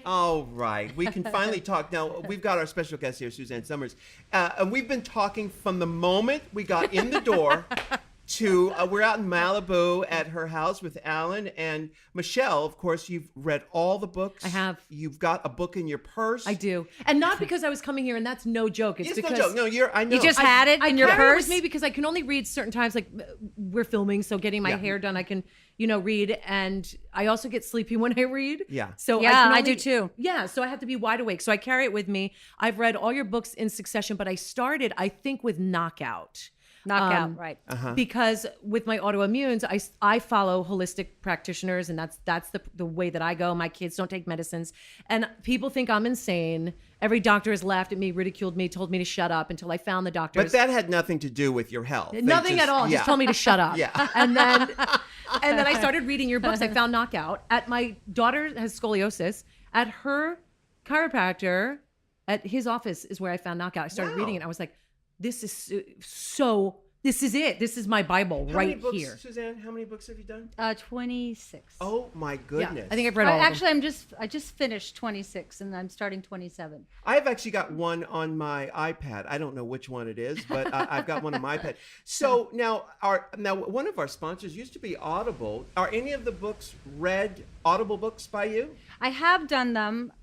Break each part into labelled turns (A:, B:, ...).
A: All right. We can finally talk. Now, we've got our special guest here, Suzanne Somers. And we've been talking from the moment we got in the door to, we're out in Malibu at her house with Alan and Michelle. Of course, you've read all the books.
B: I have.
A: You've got a book in your purse.
B: I do. And not because I was coming here, and that's no joke.
A: It's
B: because
A: no joke. No, I know.
C: You just had it in your
B: carry it
C: purse?
B: with me because I can only read certain times, like we're filming, so getting my hair done, I can, read. And I also get sleepy when I read.
A: Yeah.
B: So
C: I do too.
B: Yeah. So I have to be wide awake. So I carry it with me. I've read all your books in succession, but I started, I think, with Knockout.
C: Right.
B: Because with my autoimmunes, I follow holistic practitioners, and that's the way that I go. My kids don't take medicines, and people think I'm insane. Every doctor has laughed at me, ridiculed me, told me to shut up until I found the doctors.
A: But that had nothing to do with your health.
B: Nothing at all. Just told me to shut up.
A: Yeah.
B: And then I started reading your books. I found Knockout. My daughter has scoliosis. At her chiropractor, at his office is where I found Knockout. I started reading it. I was like, this is this is it. This is my Bible
A: How
B: right
A: many books,
B: here.
A: Suzanne, how many books have you done?
C: 26.
A: Oh my goodness.
B: I think I've read all of them.
C: Actually, I just finished 26 and I'm starting 27.
A: I've actually got one on my iPad. I don't know which one it is, but I've got one on my iPad. So now one of our sponsors used to be Audible. Are any of the books read Audible books by you?
C: I have done them.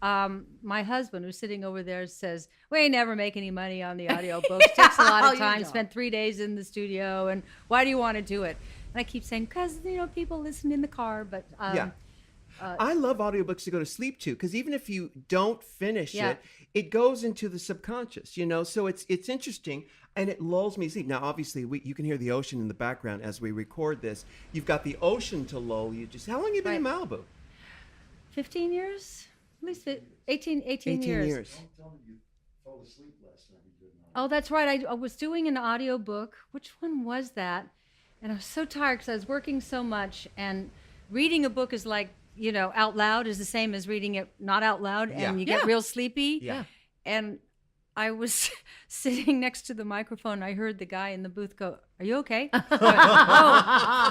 C: My husband, who's sitting over there, says, we never make any money on the audiobooks. Takes a lot of time. Spent 3 days in the studio. And why do you want to do it? And I keep saying, because, people listen in the car. But
A: I love audiobooks to go to sleep to, because even if you don't finish it, it goes into the subconscious, so it's interesting, and it lulls me to sleep. Now, obviously, you can hear the ocean in the background as we record this. You've got the ocean to lull you. How long have you been in Malibu?
C: 15 years? At least 18 years.
A: 18 years.
D: Don't tell me you fell asleep last night. You didn't.
C: Oh, that's right. I was doing an audio book. Which one was that? And I was so tired because I was working so much. And reading a book is like, out loud is the same as reading it not out loud. And you get real sleepy.
A: Yeah.
C: And I was sitting next to the microphone. I heard the guy in the booth go, "Are you okay?" I went,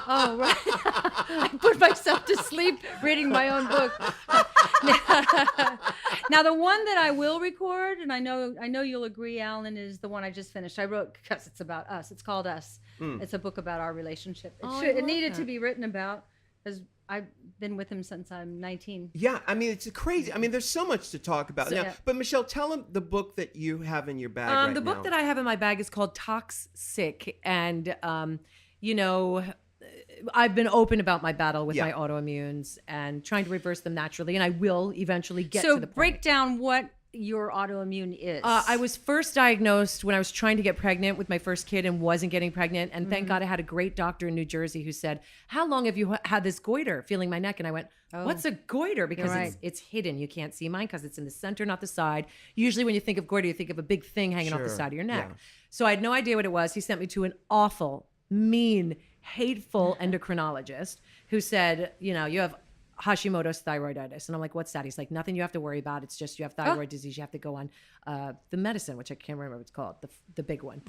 C: oh, right. I put myself to sleep reading my own book. Now, the one that I will record, and I know you'll agree, Alan, is the one I just finished. I wrote because it's about us. It's called Us. It's a book about our relationship. It needed to be written about because I've been with him since I'm 19.
A: Yeah, it's crazy. there's so much to talk about now. But Michelle, tell them the book that you have in your bag right now.
B: The book that I have in my bag is called Toxic, and I've been open about my battle with my autoimmunes and trying to reverse them naturally, and I will eventually get to the point.
C: So break down what your autoimmune is.
B: I was first diagnosed when I was trying to get pregnant with my first kid and wasn't getting pregnant. And thank God I had a great doctor in New Jersey who said, how long have you had this goiter? Feeling my neck. And I went, what's a goiter? Because it's hidden. You can't see mine because it's in the center, not the side. Usually when you think of goiter, you think of a big thing hanging off the side of your neck. Yeah. So I had no idea what it was. He sent me to an awful, mean, hateful endocrinologist who said, you have Hashimoto's thyroiditis. And I'm like, what's that? He's like, nothing you have to worry about. It's just you have thyroid disease. You have to go on the medicine, which I can't remember what it's called, the big one.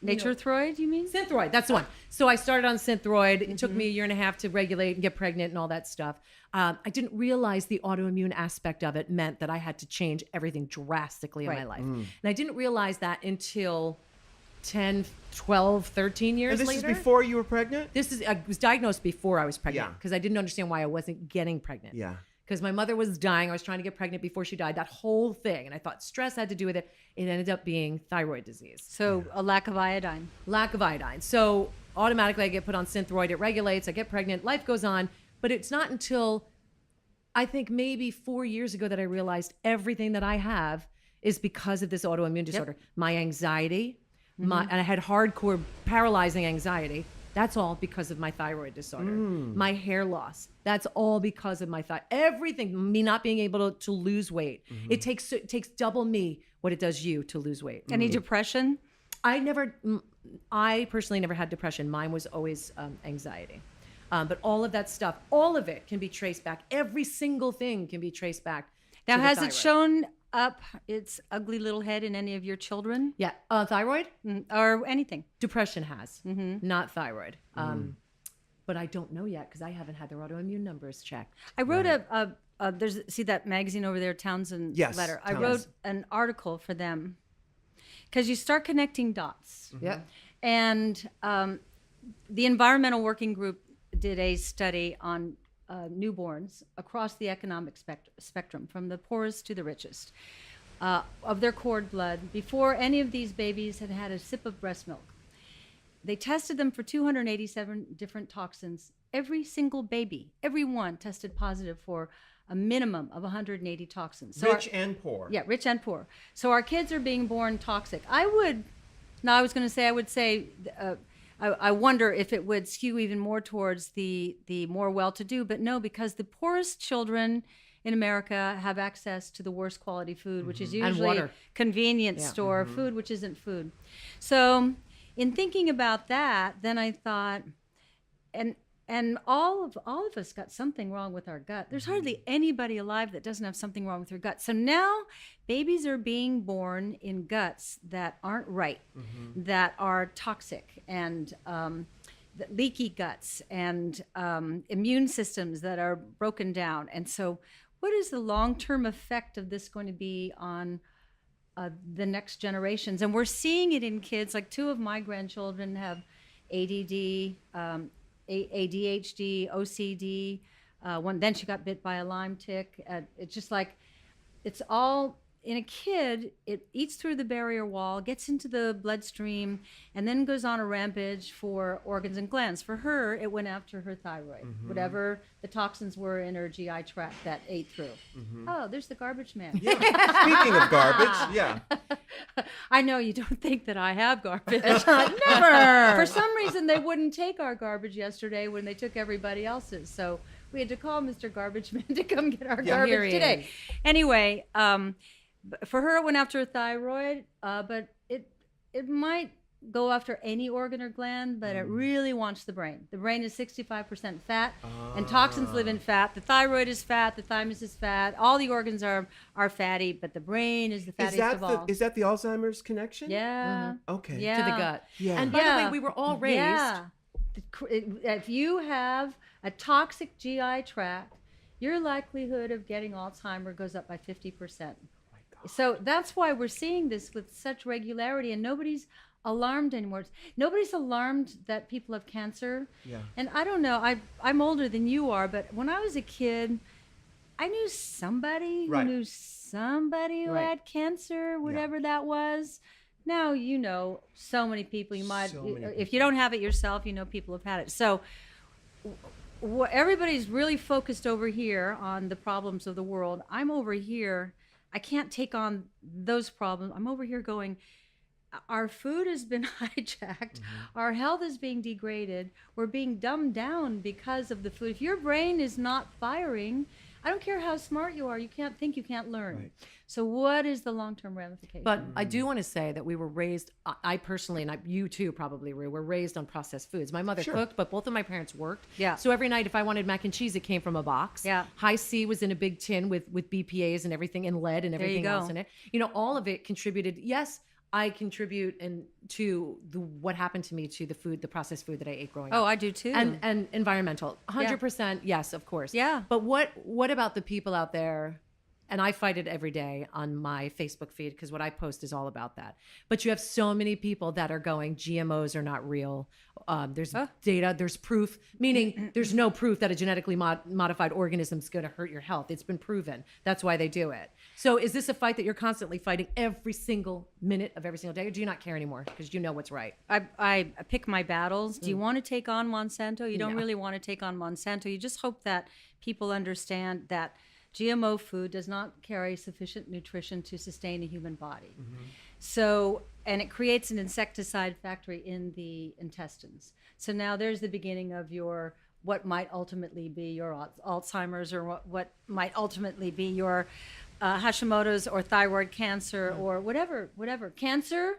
C: Nature-throid, you mean?
B: Synthroid, that's the one. So I started on Synthroid. It took me a year and a half to regulate and get pregnant and all that stuff. I didn't realize the autoimmune aspect of it meant that I had to change everything drastically in my life. And I didn't realize that until 10, 12, 13 years later.
A: And this is before you were pregnant?
B: I was diagnosed before I was pregnant because I didn't understand why I wasn't getting pregnant.
A: Yeah.
B: Because my mother was dying. I was trying to get pregnant before she died. That whole thing. And I thought stress had to do with it. It ended up being thyroid disease.
C: So a lack of iodine.
B: Lack of iodine. So automatically I get put on Synthroid. It regulates. I get pregnant. Life goes on. But it's not until I think maybe 4 years ago that I realized everything that I have is because of this autoimmune disorder. My anxiety. And I had hardcore paralyzing anxiety. That's all because of my thyroid disorder. My hair loss. That's all because of my everything. Me not being able to lose weight. It takes double me what it does you to lose weight.
C: Any depression?
B: I personally never had depression. Mine was always anxiety. But all of that stuff, all of it can be traced back. Every single thing can be traced back.
C: Now, has it shown up its ugly little head in any of your children?
B: Yeah. Thyroid?
C: Or anything?
B: Depression has, not thyroid. But I don't know yet because I haven't had their autoimmune numbers checked.
C: I wrote a see that magazine over there, Townsend
A: Yes,
C: Letter. I
A: Townsend.
C: wrote an article for them because you start connecting dots.
B: Yeah.
C: And the Environmental Working Group did a study on newborns across the economic spectrum, from the poorest to the richest, of their cord blood before any of these babies had had a sip of breast milk. They tested them for 287 different toxins. Every single baby, every one tested positive for a minimum of 180 toxins. So
A: Rich and poor.
C: Yeah, rich and poor. So our kids are being born toxic. I would say, I wonder if it would skew even more towards the more well-to-do, but no, because the poorest children in America have access to the worst quality food, which is usually
B: water.
C: convenience store food, which isn't food. So in thinking about that, then I thought, and all of us got something wrong with our gut. There's hardly anybody alive that doesn't have something wrong with their gut. So now babies are being born in guts that aren't right, that are toxic, and leaky guts, and immune systems that are broken down. And so what is the long-term effect of this going to be on the next generations? And we're seeing it in kids. Like 2 of my grandchildren have ADD, ADHD, OCD. Then she got bit by a Lyme tick. It's just like, it's all in a kid. It eats through the barrier wall, gets into the bloodstream, and then goes on a rampage for organs and glands. For her, it went after her thyroid, whatever the toxins were in her GI tract that ate through. Oh, there's the garbage man.
A: Yeah. Speaking of garbage, yeah.
C: I know you don't think that I have garbage. Never. For some reason, they wouldn't take our garbage yesterday when they took everybody else's. So we had to call Mr. Garbage Man to come get our
B: Yeah, here
C: garbage
B: he
C: today.
B: is.
C: Anyway, for her, it went after a thyroid, but it might go after any organ or gland, but it really wants the brain. The brain is 65% fat, and toxins live in fat. The thyroid is fat. The thymus is fat. All the organs are fatty, but the brain is the fattiest of all.
A: Is that the Alzheimer's connection?
C: Yeah.
A: Okay.
C: Yeah.
B: To the gut.
A: Yeah.
B: And by the way, we were all raised.
C: Yeah. If you have a toxic GI tract, your likelihood of getting Alzheimer's goes up by 50%. So that's why we're seeing this with such regularity, and nobody's alarmed anymore. Nobody's alarmed that people have cancer.
A: Yeah.
C: And I don't know, I'm older than you are, but when I was a kid, I knew somebody who
A: Right.
C: knew somebody who
B: Right.
C: had cancer, whatever that was. Now you know so many people. You might,
A: So many
C: if you don't have it yourself, you know people have had it. So everybody's really focused over here on the problems of the world. I'm over here. I can't take on those problems. I'm over here going, our food has been hijacked. Our health is being degraded. We're being dumbed down because of the food. If your brain is not firing, I don't care how smart you are, you can't think, you can't learn.
A: Right.
C: So what is the long-term ramification?
B: But I do want to say that we were raised, I personally, and you too probably, Rue, were raised on processed foods. My mother cooked, but both of my parents worked.
C: Yeah.
B: So every night if I wanted mac and cheese, it came from a box.
C: Yeah.
B: High C was in a big tin with BPAs and everything, and lead and
C: you
B: everything
C: go.
B: else in it. You know, all of it contributed. Yes, I contribute to what happened to me, to the food, the processed food that I ate growing up.
C: Oh, I do too.
B: And environmental, 100%. Yes, of course.
C: Yeah.
B: But what about the people out there? And I fight it every day on my Facebook feed because what I post is all about that. But you have so many people that are going, GMOs are not real. There's data, there's proof, meaning there's no proof that a genetically modified organism is going to hurt your health. It's been proven. That's why they do it. So is this a fight that you're constantly fighting every single minute of every single day, or do you not care anymore because you know what's right?
C: I pick my battles. Do you want to take on Monsanto? You don't really want to take on Monsanto. You just hope that people understand that GMO food does not carry sufficient nutrition to sustain a human body. So, and it creates an insecticide factory in the intestines. So now there's the beginning of your, what might ultimately be your Alzheimer's, or what might ultimately be your Hashimoto's or thyroid cancer or whatever. Cancer,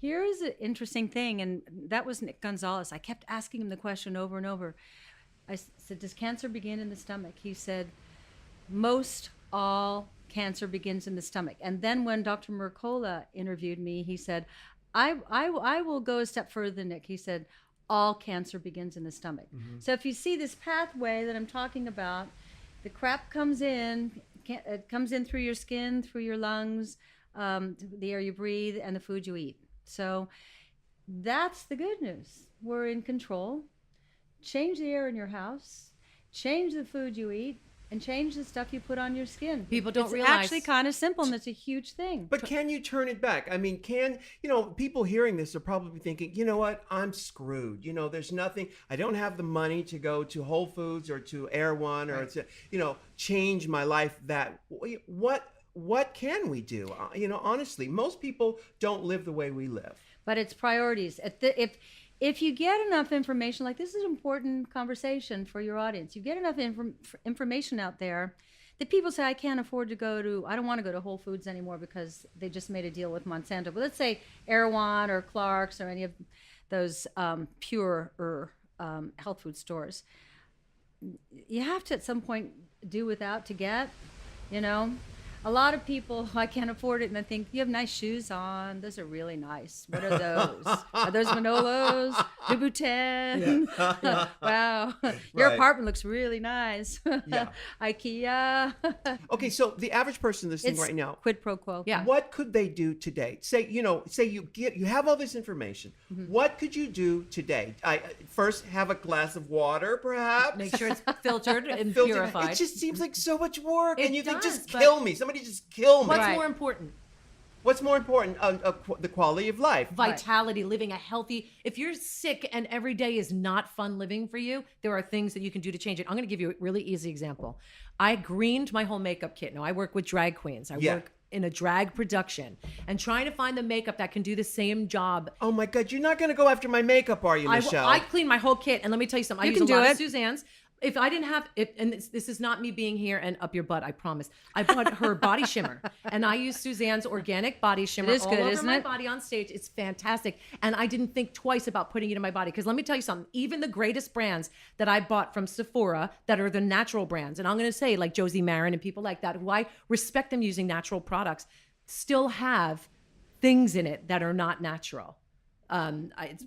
C: here is an interesting thing, and that was Nick Gonzales. I kept asking him the question over and over. I said, does cancer begin in the stomach? He said, most all cancer begins in the stomach. And then when Dr. Mercola interviewed me, he said, I will go a step further than Nick. He said, all cancer begins in the stomach. So if you see this pathway that I'm talking about, The crap comes in. It comes in through your skin, through your lungs, the air you breathe, and the food you eat. So that's the good news. We're in control. Change the air in your house. Change the food you eat. And change the stuff you put on your skin.
B: People don't
C: it's
B: realize.
C: actually kind of simple, and it's a huge thing.
A: But can you turn it back? I mean, people hearing this are probably thinking, you know what, I'm screwed. There's nothing, I don't have the money to go to Whole Foods or to Erewhon or to, change my life what can we do? Honestly, most people don't live the way we live.
C: But it's priorities. If you get enough information, like this is an important conversation for your audience. You get enough information out there that people say, I don't want to go to Whole Foods anymore because they just made a deal with Monsanto. But let's say Erewhon or Clark's or any of those pure health food stores. You have to at some point do without to get, A lot of people, I can't afford it, and I think, you have nice shoes on. Those are really nice. What are those? Are those Manolos? Louboutin? Yeah. Wow. Your apartment looks really nice. Yeah. IKEA.
A: Okay, so the average person listening right now,
C: quid pro quo.
B: Yeah.
A: What could they do today? Say you have all this information. Mm-hmm. What could you do today? First, have a glass of water, perhaps.
B: Make sure it's filtered and purified.
A: It just seems like so much work, and you think, just
B: but
A: kill me. Somebody just kill me.
B: What's more important?
A: What's more important? The quality of life.
B: Vitality, living a healthy. If you're sick and every day is not fun living for you, there are things that you can do to change it. I'm going to give you a really easy example. I greened my whole makeup kit. Now, I work with drag queens. I work in a drag production and trying to find the makeup that can do the same job.
A: Oh my God, you're not going to go after my makeup, are you, Michelle?
B: I clean my whole kit, and let me tell you something. I use a lot of Suzanne's. If I didn't have it, and this is not me being here and up your butt, I promise. I bought her body shimmer, and I use Suzanne's organic body shimmer all over my body on stage. It's fantastic, and I didn't think twice about putting it in my body, because let me tell you something. Even the greatest brands that I bought from Sephora that are the natural brands, and I'm going to say like Josie Marin and people like that, who I respect them using natural products, still have things in it that are not natural. It's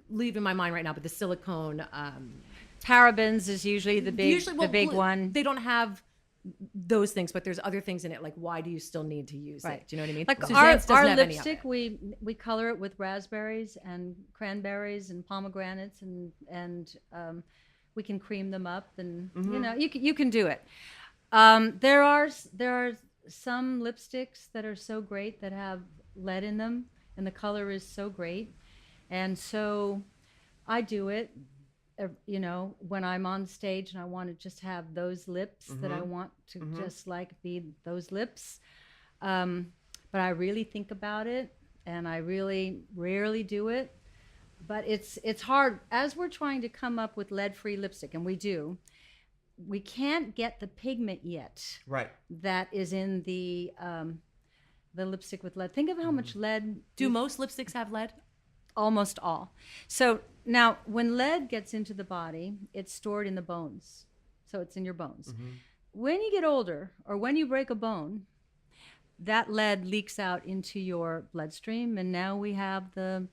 B: leaving my mind right now, but the silicone.
C: Parabens is usually the big one.
B: They don't have those things, but there's other things in it. Like, why do you still need to use it? Do you know what I mean?
C: Like our lipstick, we color it with raspberries and cranberries and pomegranates, and we can cream them up, and you can do it. There are some lipsticks that are so great that have lead in them, and the color is so great, and so I do it. When I'm on stage and I want to just have those lips that I want to just like be those lips. But I really think about it, and I really rarely do it. But it's hard. As we're trying to come up with lead-free lipstick, and we can't get the pigment yet.
A: Right.
C: That is in the lipstick with lead. Think of how much lead.
B: Do most lipsticks have lead?
C: Almost all. So now, when lead gets into the body, it's stored in the bones. So it's in your bones. Mm-hmm. When you get older, or when you break a bone, that lead leaks out into your bloodstream, and now we have the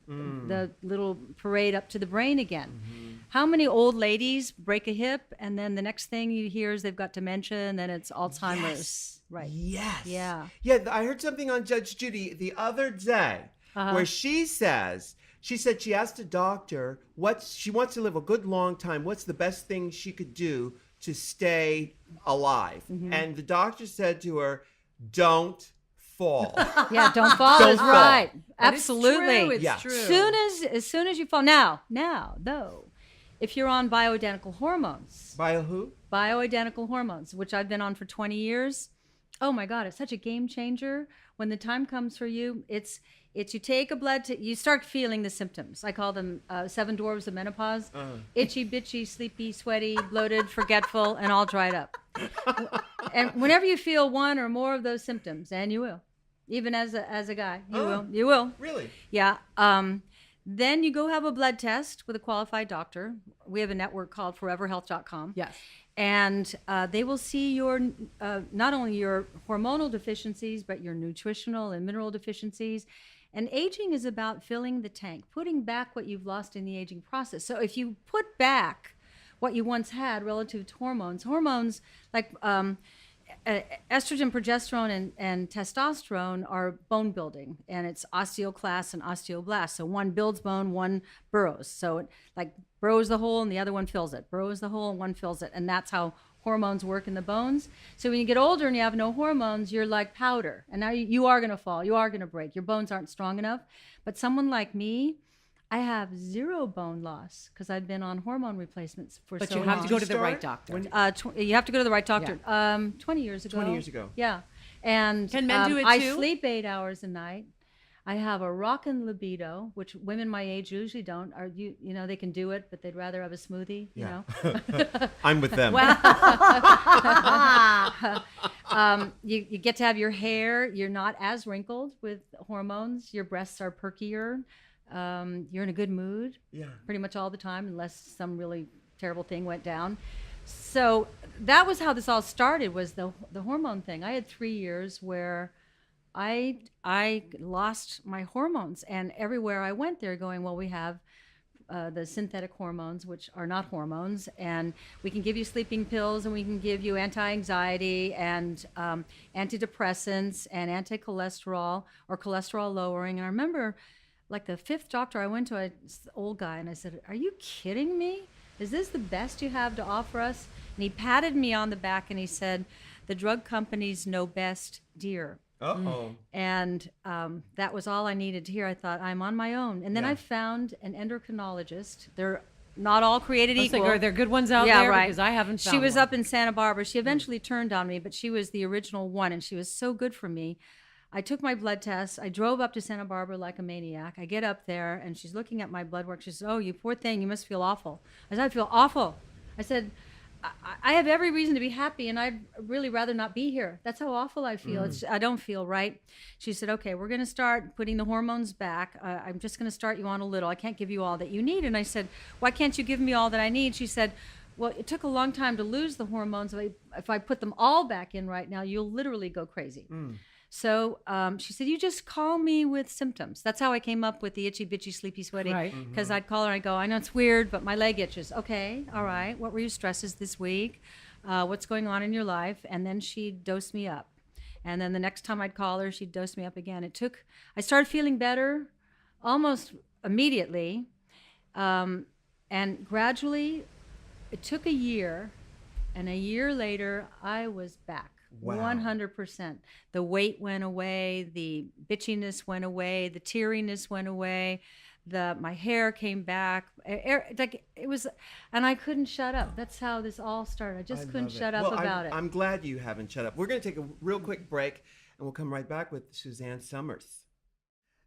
C: little parade up to the brain again. Mm-hmm. How many old ladies break a hip, and then the next thing you hear is they've got dementia, and then it's Alzheimer's? Yes. Right.
A: Yes.
C: Yeah.
A: Yeah, I heard something on Judge Judy the other day where she said she asked a doctor she wants to live a good long time. What's the best thing she could do to stay alive? Mm-hmm. And the doctor said to her, don't fall.
C: Yeah, don't fall is right. Absolutely.
B: It's true.
C: As soon as you fall. Now, though, if you're on bioidentical hormones.
A: Bio who?
C: Bioidentical hormones, which I've been on for 20 years. Oh my God, it's such a game changer. When the time comes for you, it's you take a blood you start feeling the symptoms. I call them 7 dwarves of menopause. Itchy, bitchy, sleepy, sweaty, bloated, forgetful, and all dried up. And whenever you feel one or more of those symptoms, and you will, even as a guy, you will.
A: Really?
C: Yeah. Then you go have a blood test with a qualified doctor. We have a network called foreverhealth.com.
B: Yes.
C: And they will see your not only your hormonal deficiencies, but your nutritional and mineral deficiencies. And aging is about filling the tank, putting back what you've lost in the aging process. So if you put back what you once had relative to hormones. Hormones like estrogen, progesterone, and testosterone are bone building, and it's osteoclast and osteoblast. So one builds bone, one burrows. So it like burrows the hole and the other one fills it. Burrows the hole and one fills it. And that's how hormones work in the bones. So when you get older and you have no hormones, you're like powder. And now you are going to fall. You are going to break. Your bones aren't strong enough. But someone like me, I have zero bone loss because I've been on hormone replacements for
B: But
C: so
B: you
C: long.
B: have to go to the right doctor.
C: You have to go to the right doctor. 20 years ago.
A: 20 years ago.
C: Yeah. And
B: Can men do it
C: I
B: too?
C: sleep 8 hours a night. I have a rockin' libido, which women my age usually don't. You know, they can do it, but they'd rather have a smoothie, you know.
A: I'm with them.
C: You get to have your hair. You're not as wrinkled with hormones. Your breasts are perkier. You're in a good mood pretty much all the time, unless some really terrible thing went down. So that was how this all started, was the hormone thing. I had 3 years where I lost my hormones, and everywhere I went, they're going, well, we have the synthetic hormones, which are not hormones, and we can give you sleeping pills, and we can give you anti-anxiety and antidepressants and anti-cholesterol or cholesterol lowering. And I remember, like, the 5th doctor I went to, this old guy, and I said, are you kidding me? Is this the best you have to offer us? And he patted me on the back and he said, the drug companies know best, dear.
A: Uh-oh.
C: And that was all I needed to hear. I thought, I'm on my own. And then I found an endocrinologist. They're not all created equal.
B: Are there good ones out there?
C: Right.
B: Because I haven't found
C: She was
B: one.
C: up in Santa Barbara. She eventually turned on me, but she was the original one, and she was so good for me. I took my blood test. I drove up to Santa Barbara like a maniac. I get up there, and she's looking at my blood work. She says, oh, you poor thing. You must feel awful. I said, I feel awful. I said, I have every reason to be happy, and I'd really rather not be here. That's how awful I feel. I don't feel right. She said, okay, we're going to start putting the hormones back. I'm just going to start you on a little. I can't give you all that you need. And I said, why can't you give me all that I need? She said, well, it took a long time to lose the hormones. If I put them all back in right now, you'll literally go crazy. So she said, you just call me with symptoms. That's how I came up with the itchy, bitchy, sleepy, sweaty.
B: Right.
C: Because I'd call her and I'd go, I know it's weird, but my leg itches. Okay, all right. What were your stresses this week? What's going on in your life? And then she'd dose me up. And then the next time I'd call her, she'd dose me up again. I started feeling better almost immediately. And gradually, it took a year. And a year later, I was back.
A: Wow.
C: 100%. The weight went away, the bitchiness went away, the teariness went away, my hair came back. Like it was, and I couldn't shut up. That's how this all started. I just couldn't shut up about it.
A: I'm glad you haven't shut up. We're going to take a real quick break, and we'll come right back with Suzanne Somers.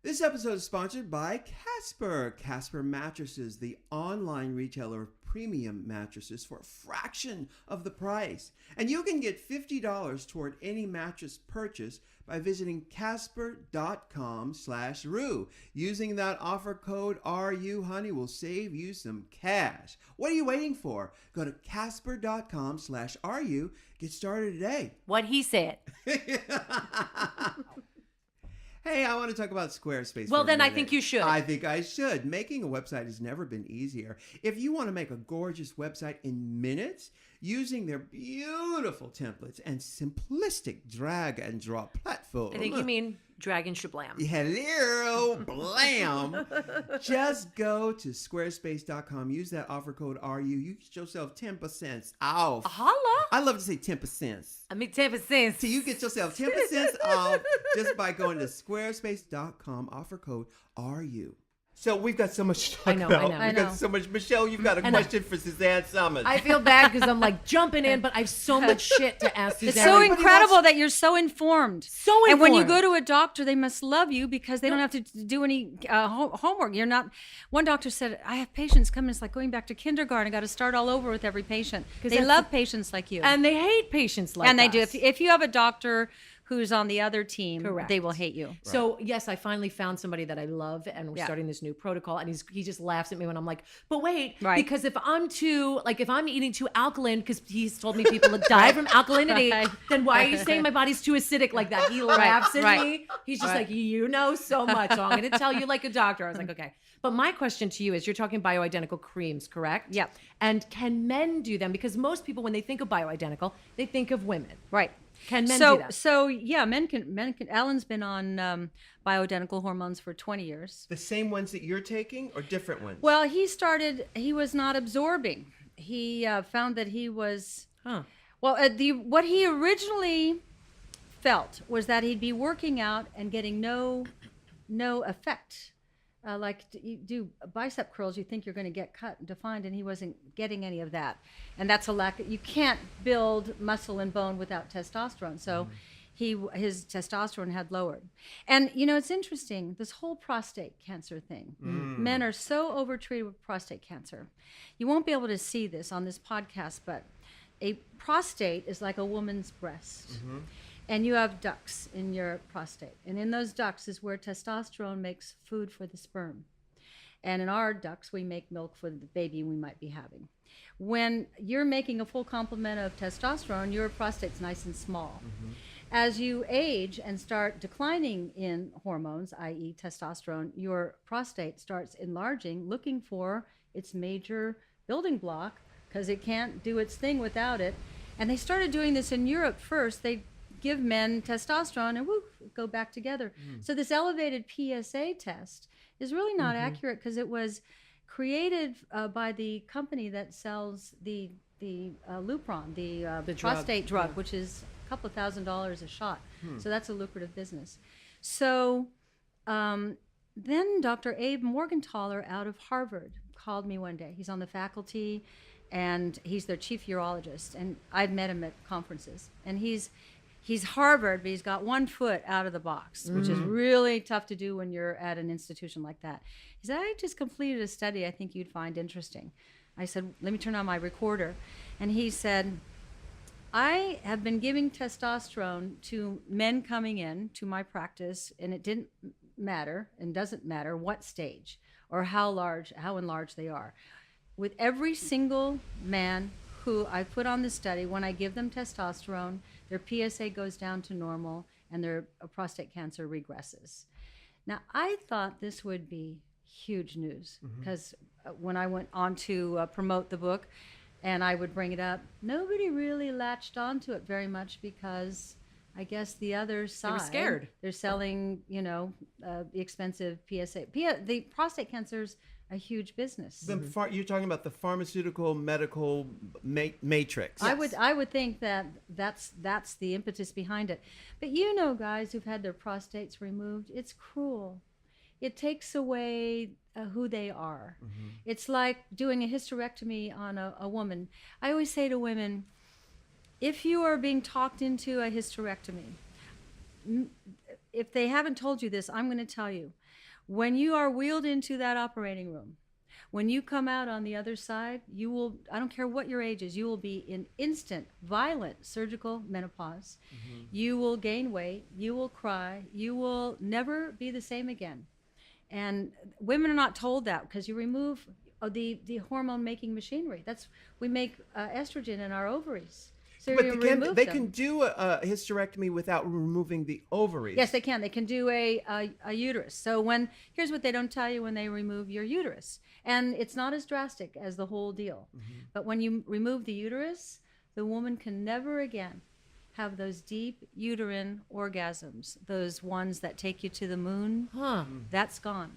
A: This episode is sponsored by Casper. Casper Mattresses, the online retailer of premium mattresses for a fraction of the price. And you can get $50 toward any mattress purchase by visiting casper.com/Rue. Using that offer code RU, honey, will save you some cash. What are you waiting for? Go to casper.com/RU. Get started today.
B: What he said.
A: Hey, I want to talk about Squarespace.
B: Well,
A: for a
B: then I
A: minute.
B: think you should.
A: I think I should. Making a website has never been easier. If you want to make a gorgeous website in minutes, using their beautiful templates and simplistic drag and drop platform.
B: I think you mean drag and shablam.
A: Hello, blam. Just go to squarespace.com. Use that offer code RU. You get yourself 10% off.
B: Holla.
A: I love to say 10%.
B: I mean 10%.
A: So you get yourself 10% off just by going to squarespace.com, offer code RU. So we've got so much to talk about.
C: I
A: We've
C: know.
A: got so much. Michelle, you've got a question for Suzanne Somers.
B: I feel bad because I'm like jumping in, but I have so much shit to ask Suzanne.
C: It's so
A: Everybody
C: incredible
A: wants-
C: that you're so informed.
B: So informed.
C: And when you go to a doctor, they must love you because they don't have to do any homework. You're not. One doctor said, I have patients come in. It's like going back to kindergarten. I got to start all over with every patient. They
B: that's
C: love patients like you.
B: And they hate patients like
C: and they do.
B: us.
C: If you have a doctor who's on the other team,
B: Correct.
C: they will hate you.
B: So yes, I finally found somebody that I love, and we're starting this new protocol. And he just laughs at me when I'm like, but wait, because if I'm eating too alkaline, because he's told me people die from alkalinity, then why are you saying my body's too acidic like that? He laughs at me. He's just like, you know so much, so I'm going to tell you like a doctor. I was like, okay. But my question to you is, you're talking bioidentical creams, correct?
C: Yep.
B: And can men do them? Because most people, when they think of bioidentical, they think of women.
C: Right.
B: Can men do that?
C: So yeah, men can. Alan's been on bioidentical hormones for 20 years.
A: The same ones that you're taking or different ones?
C: Well, he was not absorbing. He found that he was, what he originally felt was that he'd be working out and getting no effect. Like you do bicep curls, you think you're going to get cut and defined, and he wasn't getting any of that. And that's a lack. You can't build muscle and bone without testosterone. So his testosterone had lowered. And it's interesting, this whole prostate cancer thing. Men are so overtreated with prostate cancer. You won't be able to see this on this podcast, but a prostate is like a woman's breast. And you have ducts in your prostate. And in those ducts is where testosterone makes food for the sperm. And in our ducts, we make milk for the baby we might be having. When you're making a full complement of testosterone, your prostate's nice and small. As you age and start declining in hormones, i.e. testosterone, your prostate starts enlarging, looking for its major building block, because it can't do its thing without it. And they started doing this in Europe first. They give men testosterone and go back together. So this elevated PSA test is really not accurate, because it was created by the company that sells the Lupron, the prostate drug, which is a couple of $1,000s a shot. So that's a lucrative business. So then Dr. Abe Morgentaler out of Harvard called me one day. He's on the faculty, and he's their chief urologist. And I'd met him at conferences. And he's Harvard, but he's got one foot out of the box, which is really tough to do when you're at an institution like that. He said, I just completed a study I think you'd find interesting. I said, let me turn on my recorder. And he said, I have been giving testosterone to men coming in to my practice, and it didn't matter and doesn't matter what stage or how enlarged they are. With every single man who I put on the study, when I give them testosterone, their PSA goes down to normal and their prostate cancer regresses. Now, I thought this would be huge news, because when I went on to promote the book and I would bring it up, nobody really latched onto it very much, because I guess the other side,
B: they were scared.
C: They're selling, the expensive PSA. The prostate cancer's a huge business.
A: You're talking about the pharmaceutical medical matrix.
C: Yes. I would think that's the impetus behind it. But guys who've had their prostates removed, it's cruel. It takes away who they are. It's like doing a hysterectomy on a woman. I always say to women, if you are being talked into a hysterectomy, if they haven't told you this, I'm going to tell you. When you are wheeled into that operating room, when you come out on the other side, you will, I don't care what your age is, you will be in instant, violent surgical menopause. You will gain weight, you will cry, you will never be the same again. And women are not told that, because you remove the hormone making machinery. We make estrogen in our ovaries. So
A: but they can do a hysterectomy without removing the ovaries.
C: Yes, they can. They can do a uterus. So here's what they don't tell you when they remove your uterus. And it's not as drastic as the whole deal. But when you remove the uterus, the woman can never again have those deep uterine orgasms, those ones that take you to the moon. That's gone.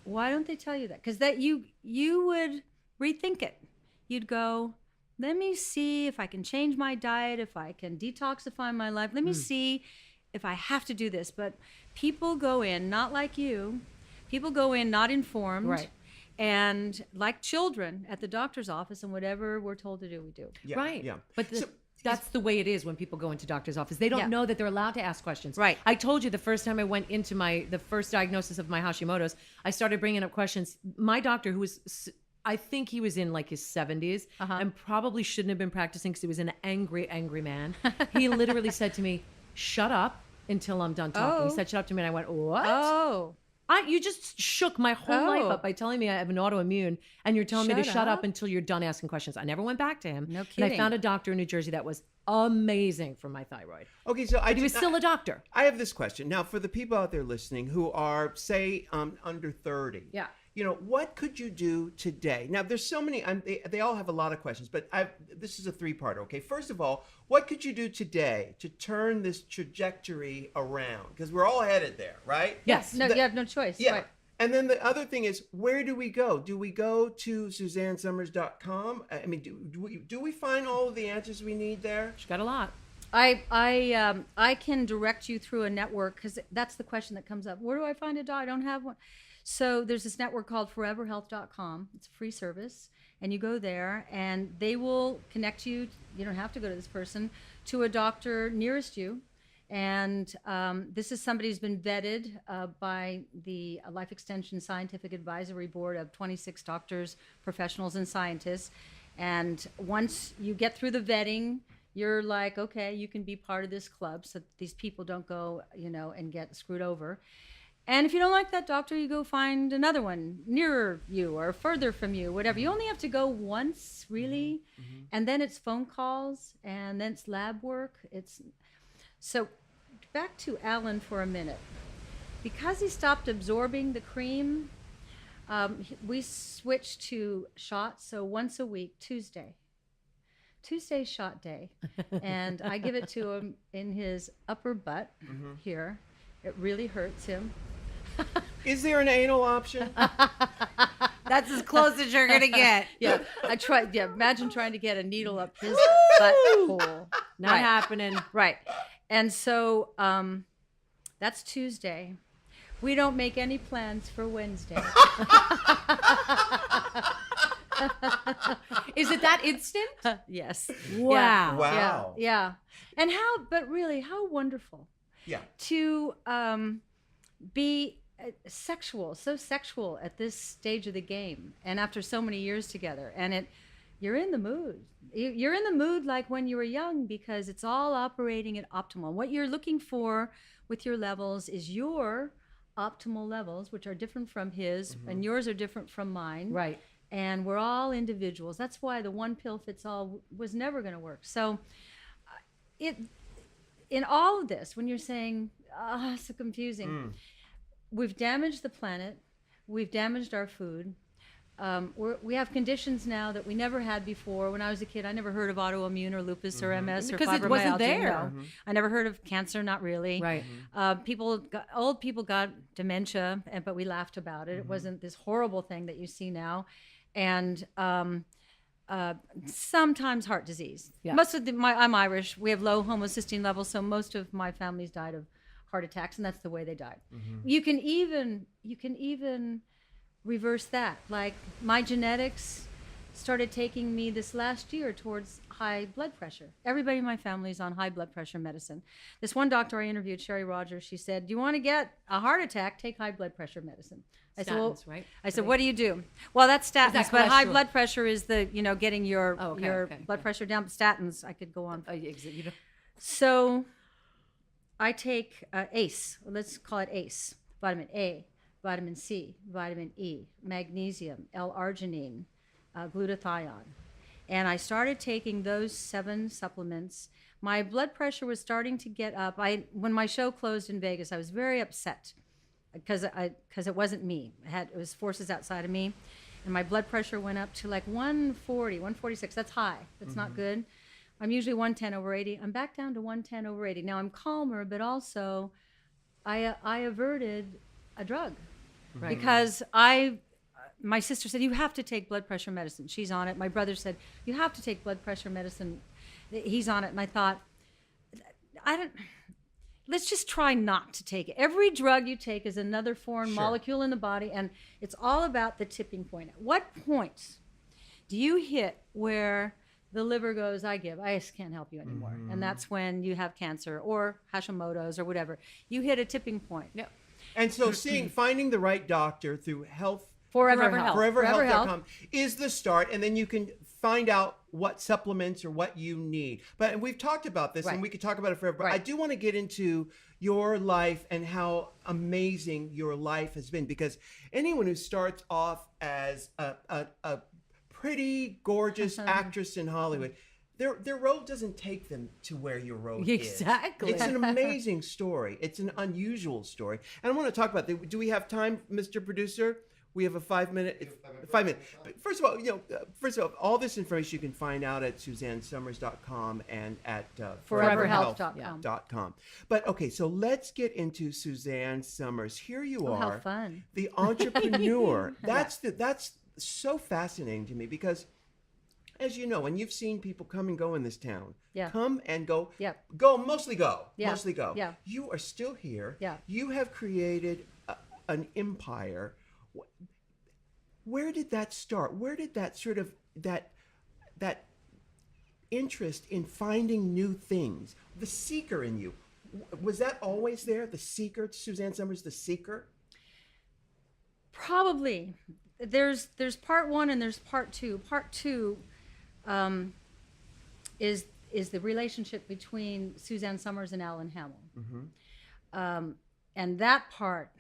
C: Why don't they tell you that? Because you would rethink it. You'd go, let me see if I can change my diet, if I can detoxify my life. Let me see if I have to do this. But people go in, not like you, people go in not informed.
B: Right.
C: And like children at the doctor's office, and whatever we're told to do, we do.
A: Yeah,
B: right.
A: Yeah.
B: But that's the way it is when people go into doctor's office. They don't know that they're allowed to ask questions.
C: Right.
B: I told you the first time I went into the first diagnosis of my Hashimoto's, I started bringing up questions. My doctor, who was, I think he was in like his 70s and probably shouldn't have been practicing because he was an angry, angry man. He literally said to me, shut up until I'm done talking. He said, shut up to me. And I went, what?
C: Oh.
B: You just shook my whole life up by telling me I have an autoimmune, and you're telling me to shut up until you're done asking questions. I never went back to him.
C: No kidding.
B: And I found a doctor in New Jersey that was amazing for my thyroid.
A: Okay, so
B: But he was still a doctor.
A: I have this question. Now, for the people out there listening who are, say, under 30.
B: Yeah.
A: You know, what could you do today? Now, there's so many, they all have a lot of questions, but this is a three-parter, okay? First of all, what could you do today to turn this trajectory around? Because we're all headed there, right?
B: Yes.
C: No, you have no choice.
A: Yeah.
C: Right.
A: And then the other thing is, where do we go? Do we go to SuzanneSomers.com? I mean, do we find all of the answers we need there?
B: She got a lot.
C: I can direct you through a network, because that's the question that comes up. Where do I find a doctor? I don't have one. So there's this network called foreverhealth.com. It's a free service. And you go there and they will connect you. You don't have to go to this person, to a doctor nearest you. And this is somebody who's been vetted by the Life Extension Scientific Advisory Board of 26 doctors, professionals, and scientists. And once you get through the vetting, you're like, okay, you can be part of this club so that these people don't go, and get screwed over. And if you don't like that doctor, you go find another one nearer you or further from you, whatever. You only have to go once, really. Mm-hmm. And then it's phone calls, and then it's lab work. So back to Alan for a minute. Because he stopped absorbing the cream, we switched to shots. So once a week, Tuesday's shot day. And I give it to him in his upper butt here. It really hurts him.
A: Is there an anal option?
B: That's as close as you're going to get.
C: Yeah, I tried. Yeah, imagine trying to get a needle up his butthole.
B: Not happening.
C: Right. And so that's Tuesday. We don't make any plans for Wednesday.
B: Is it that instant?
C: Yes.
B: Wow.
A: Wow.
C: Yeah. And how wonderful.
A: Yeah.
C: To be so sexual at this stage of the game, and after so many years together, and you're in the mood. You're in the mood like when you were young, because it's all operating at optimal. What you're looking for with your levels is your optimal levels, which are different from his, and yours are different from mine.
B: Right. And
C: we're all individuals. That's why the one pill fits all was never going to work. So in all of this, when you're saying, so confusing, we've damaged the planet, we've damaged our food. We have conditions now that we never had before. When I was a kid, I never heard of autoimmune or lupus or MS or fibromyalgia.
B: Because it wasn't there.
C: No. I never heard of cancer, not really.
B: Right.
C: Old people got dementia, but we laughed about it. It wasn't this horrible thing that you see now. And sometimes heart disease. Yeah. I'm Irish. We have low homocysteine levels, so most of my family's died of heart attacks, and that's the way they died. You can even reverse that. Like, my genetics started taking me this last year towards high blood pressure. Everybody in my family is on high blood pressure medicine. This one doctor I interviewed, Sherry Rogers, she said, "Do you want to get a heart attack? Take high blood pressure medicine." I said, "Well,"
B: right?
C: I said, "What do you do?" Well, that's statins,
B: that
C: but high
B: cholesterol?
C: blood pressure is the getting your
B: Okay.
C: blood pressure down. Statins, I could go on.
B: You know.
C: So I take ACE. Let's call it ACE. Vitamin A, vitamin C, vitamin E, magnesium, L-arginine, glutathione. And I started taking those 7 supplements. My blood pressure was starting to get up. When my show closed in Vegas, I was very upset because it wasn't me. It was forces outside of me. And my blood pressure went up to like 140, 146. That's high. That's not good. I'm usually 110/80. I'm back down to 110/80. Now I'm calmer, but also I averted a drug. Right. Because my sister said, "You have to take blood pressure medicine." She's on it. My brother said, "You have to take blood pressure medicine." He's on it. And I thought, let's just try not to take it. Every drug you take is another foreign molecule in the body, and it's all about the tipping point. At what point do you hit where the liver goes, I just can't help you anymore. And that's when you have cancer or Hashimoto's or whatever. You hit a tipping point.
A: And so finding the right doctor through health
C: Forever Health.
A: Foreverhealth.com is the start, and then you can find out what supplements or what you need. But we've talked about this, and we could talk about it forever. But I do want to get into your life and how amazing your life has been, because anyone who starts off as a pretty gorgeous actress in Hollywood, their road doesn't take them to where your road is.
B: Exactly.
A: It's an amazing story. It's an unusual story. And I want to talk about that. Do we have time, Mr. Producer? We have a 5 minute. But first of all, all this information you can find out at SuzanneSomers.com and at
C: Foreverhealth.com.
A: But okay, so let's get into Suzanne Somers. Here you are,
C: how fun.
A: the entrepreneur. That's so fascinating to me, because, as you know, and you've seen people come and go in this town. Come and go. Mostly go. You are still here. You have created an empire. Where did that start? Where did that sort of that interest in finding new things, the seeker in you, was that always there? The seeker, Suzanne Somers, the seeker?
C: Probably. There's part one and there's part two. Part two is the relationship between Suzanne Somers and Alan Hamel. And that part,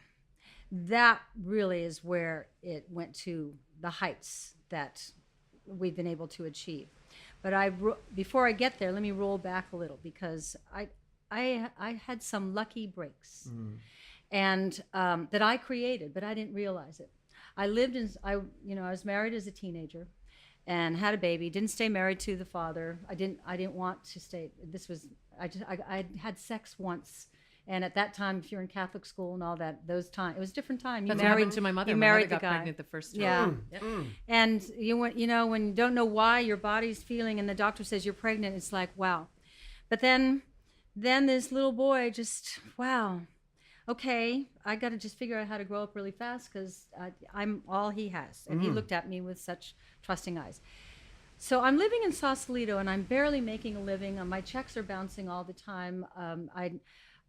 C: that really is where it went to the heights that we've been able to achieve. But before I get there, let me roll back a little, because I had some lucky breaks, and that I created, but I didn't realize it. I was married as a teenager, and had a baby. Didn't stay married to the father. I didn't want to stay. I had sex once. And at that time, if you're in Catholic school and all that, it was a different time.
B: That's what happened to my mother.
C: You
B: My
C: married
B: mother
C: the
B: got
C: guy.
B: pregnant the first time.
C: And when you don't know why your body's feeling, and the doctor says you're pregnant, it's like, wow. But then this little boy just, wow. Okay, I got to just figure out how to grow up really fast, because I'm all he has. And he looked at me with such trusting eyes. So I'm living in Sausalito, and I'm barely making a living. My checks are bouncing all the time.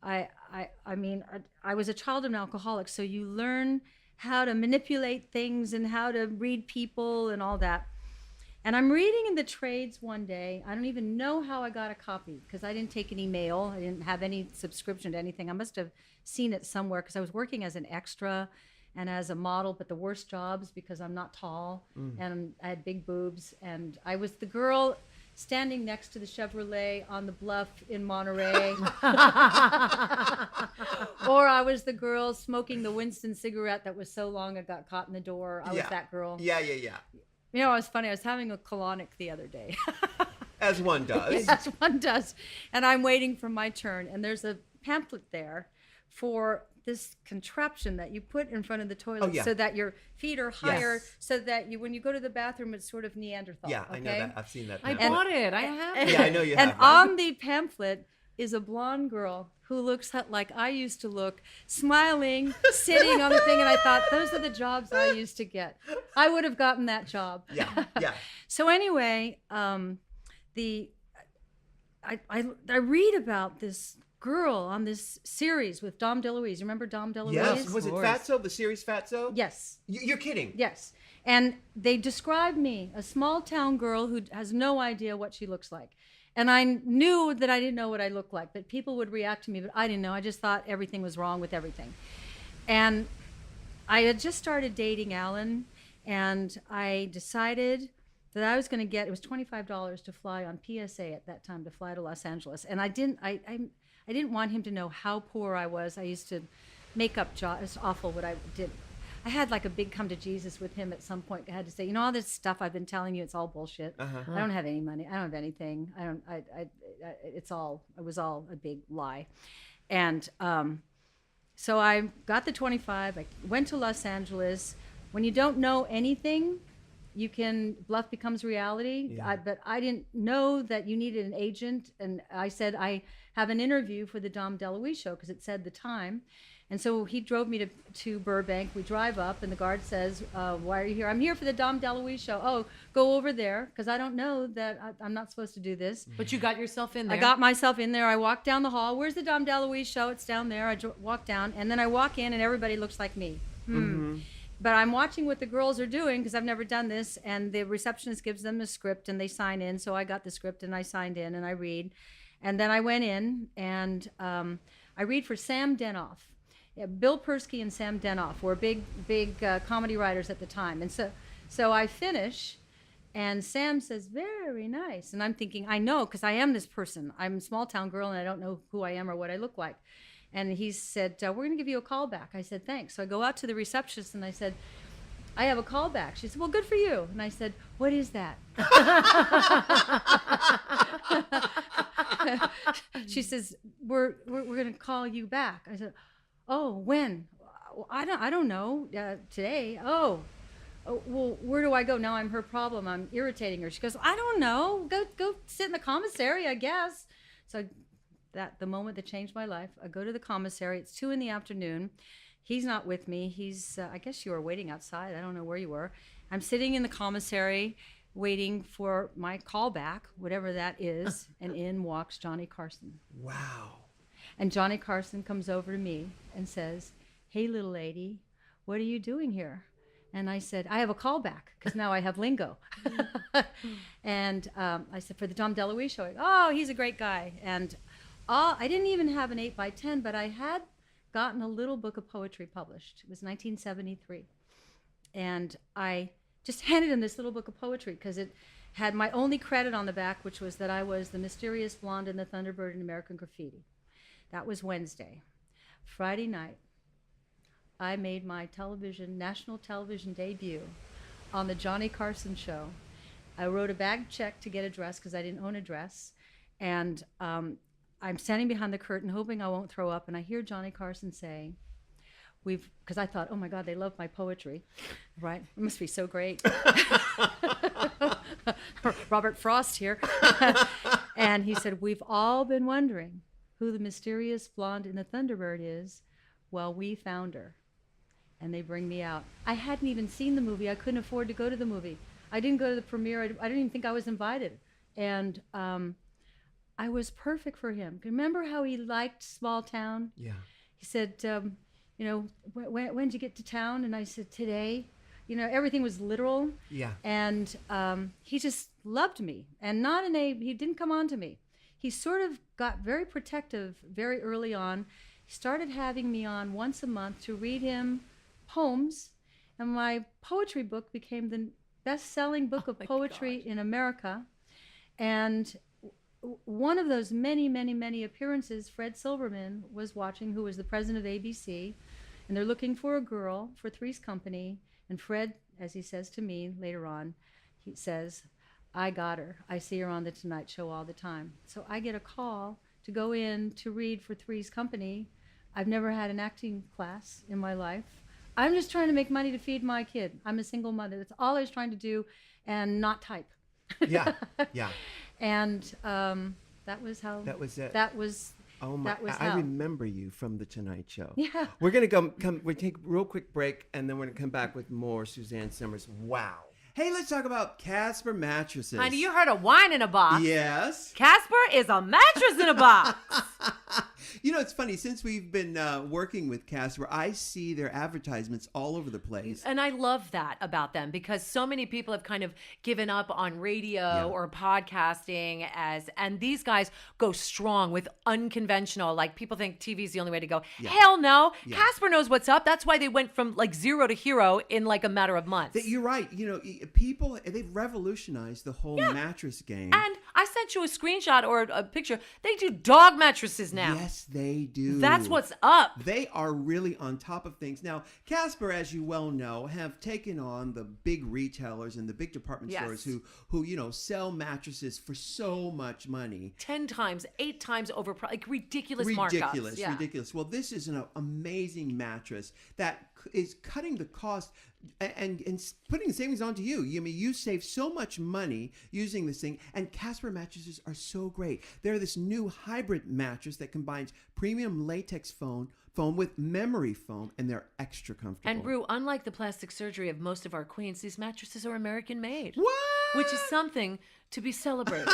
C: I mean, I was a child of an alcoholic, so you learn how to manipulate things and how to read people and all that. And I'm reading in the trades one day. I don't even know how I got a copy, because I didn't take any mail. I didn't have any subscription to anything. I must have seen it somewhere, because I was working as an extra and as a model, but the worst jobs, because I'm not tall and I had big boobs. And I was the girl standing next to the Chevrolet on the bluff in Monterey. Or I was the girl smoking the Winston cigarette that was so long I got caught in the door. I was that girl.
A: Yeah.
C: You know, it was funny. I was having a colonic the other day.
A: As one does.
C: As one does. And I'm waiting for my turn. And there's a pamphlet there for this contraption that you put in front of the toilet so that your feet are higher, so that when you go to the bathroom, it's sort of Neanderthal.
A: Yeah, I know that. I've seen that.
B: I bought it. I have it.
A: Yeah, I know you have.
C: And on the pamphlet is a blonde girl who looks like I used to look, smiling, sitting on the thing. And I thought, those are the jobs I used to get. I would have gotten that job.
A: Yeah.
C: So anyway, I read about this girl on this series with Dom DeLuise. You remember Dom DeLuise?
A: Yes. Was it Fatso, the series Fatso?
C: Yes.
A: You're kidding.
C: Yes. And they described me, a small town girl who has no idea what she looks like. And I knew that I didn't know what I looked like, but people would react to me, but I didn't know. I just thought everything was wrong with everything. And I had just started dating Alan, and I decided that I was going to get, it was $25 to fly on PSA at that time, to fly to Los Angeles. And I didn't want him to know how poor I was. I used to make up jobs. It's awful what I did. I had like a big come to Jesus with him at some point. I had to say, all this stuff I've been telling you, it's all bullshit. I don't have any money. I don't have anything. It was all a big lie. And so I got the 25. I went to Los Angeles. When you don't know anything, bluff becomes reality.
A: Yeah.
C: But I didn't know that you needed an agent. And I said, I have an interview for the Dom DeLuise show, because it said the time. And so he drove me to Burbank. We drive up, and the guard says, why are you here? I'm here for the Dom DeLuise show. Oh, go over there, because I don't know that I'm not supposed to do this.
B: But you got yourself in there.
C: I got myself in there. I walked down the hall. Where's the Dom DeLuise show? It's down there. I walk down, and then I walk in, and everybody looks like me. but I'm watching what the girls are doing because I've never done this. And the receptionist gives them a script and they sign in. So I got the script and I signed in and I read. And then I went in and I read for Sam Denoff. Yeah, Bill Persky and Sam Denoff were big comedy writers at the time. And so I finish, and Sam says, very nice. And I'm thinking, I know, because I am this person. I'm a small town girl, and I don't know who I am or what I look like. And he said, we're going to give you a call back. I said, thanks. So I go out to the receptionist, and I said, I have a call back. She said, well, good for you. And I said, what is that? She says, we're going to call you back. I said, oh, when? I don't know. Today. Oh, well, where do I go? Now I'm her problem. I'm irritating her. She goes, I don't know. Go sit in the commissary, I guess. So the moment that changed my life, I go to the commissary. It's 2 p.m. He's not with me. He's, I guess you were waiting outside. I don't know where you were. I'm sitting in the commissary waiting for my call back, whatever that is. And in walks Johnny Carson.
A: Wow.
C: And Johnny Carson comes over to me and says, hey, little lady, what are you doing here? And I said, I have a call back, because now I have lingo. And I said, for the Tom DeLuise show. Oh, he's a great guy. And I didn't even have an 8x10, but I had gotten a little book of poetry published. It was 1973. And I just handed him this little book of poetry because it had my only credit on the back, which was that I was the mysterious blonde in the Thunderbird in American Graffiti. That was Wednesday. Friday night, I made my national television debut on the Johnny Carson show. I wrote a bag check to get a dress because I didn't own a dress. And I'm standing behind the curtain hoping I won't throw up, and I hear Johnny Carson say, because I thought, oh my God, they love my poetry, right? It must be so great. Robert Frost here. And he said, we've all been wondering who the mysterious blonde in the Thunderbird is. Well, we found her. And they bring me out. I hadn't even seen the movie. I couldn't afford to go to the movie. I didn't go to the premiere. I didn't even think I was invited. And I was perfect for him. Remember how he liked small town?
A: Yeah.
C: He said, when did you get to town? And I said, today. Everything was literal.
A: Yeah.
C: And he just loved me. And he didn't come on to me. He sort of got very protective very early on. He started having me on once a month to read him poems. And my poetry book became the best-selling book of poetry in America. And one of those many, many, many appearances, Fred Silverman was watching, who was the president of ABC, and they're looking for a girl for Three's Company. And Fred, as he says to me later on, he says, I got her. I see her on the Tonight Show all the time. So I get a call to go in to read for Three's Company. I've never had an acting class in my life. I'm just trying to make money to feed my kid. I'm a single mother. That's all I was trying to do, and not type.
A: Yeah, yeah.
C: And that was how.
A: That was it.
C: That was.
A: Oh my!
C: That was
A: I
C: how.
A: remember you from the Tonight Show.
C: Yeah.
A: We're gonna we take a real quick break, and then we're gonna come back with more Suzanne Somers. Wow. Hey, let's talk about Casper mattresses.
B: Honey, you heard of wine in a box.
A: Yes.
B: Casper is a mattress in a box.
A: It's funny. Since we've been working with Casper, I see their advertisements all over the place.
B: And I love that about them because so many people have kind of given up on radio or podcasting and these guys go strong with unconventional. Like people think TV is the only way to go.
A: Yeah.
B: Hell no.
A: Yeah.
B: Casper knows what's up. That's why they went from like 0 to hero in like a matter of months.
A: You're right. People, they've revolutionized the whole mattress game.
B: And I sent you a screenshot or a picture. They do dog mattresses now.
A: Yes, they do.
B: That's what's up.
A: They are really on top of things. Now, Casper, as you well know, have taken on the big retailers and the big department stores who sell mattresses for so much money.
B: 10 times, 8 times over, like ridiculous markups. Yeah.
A: Ridiculous. Well, this is an amazing mattress that is cutting the cost and putting savings onto you. You save so much money using this thing, and Casper mattresses are so great. They're this new hybrid mattress that combines premium latex foam with memory foam, and they're extra comfortable.
B: And Rue, unlike the plastic surgery of most of our queens, these mattresses are American made.
A: What?
B: Which is something to be celebrated.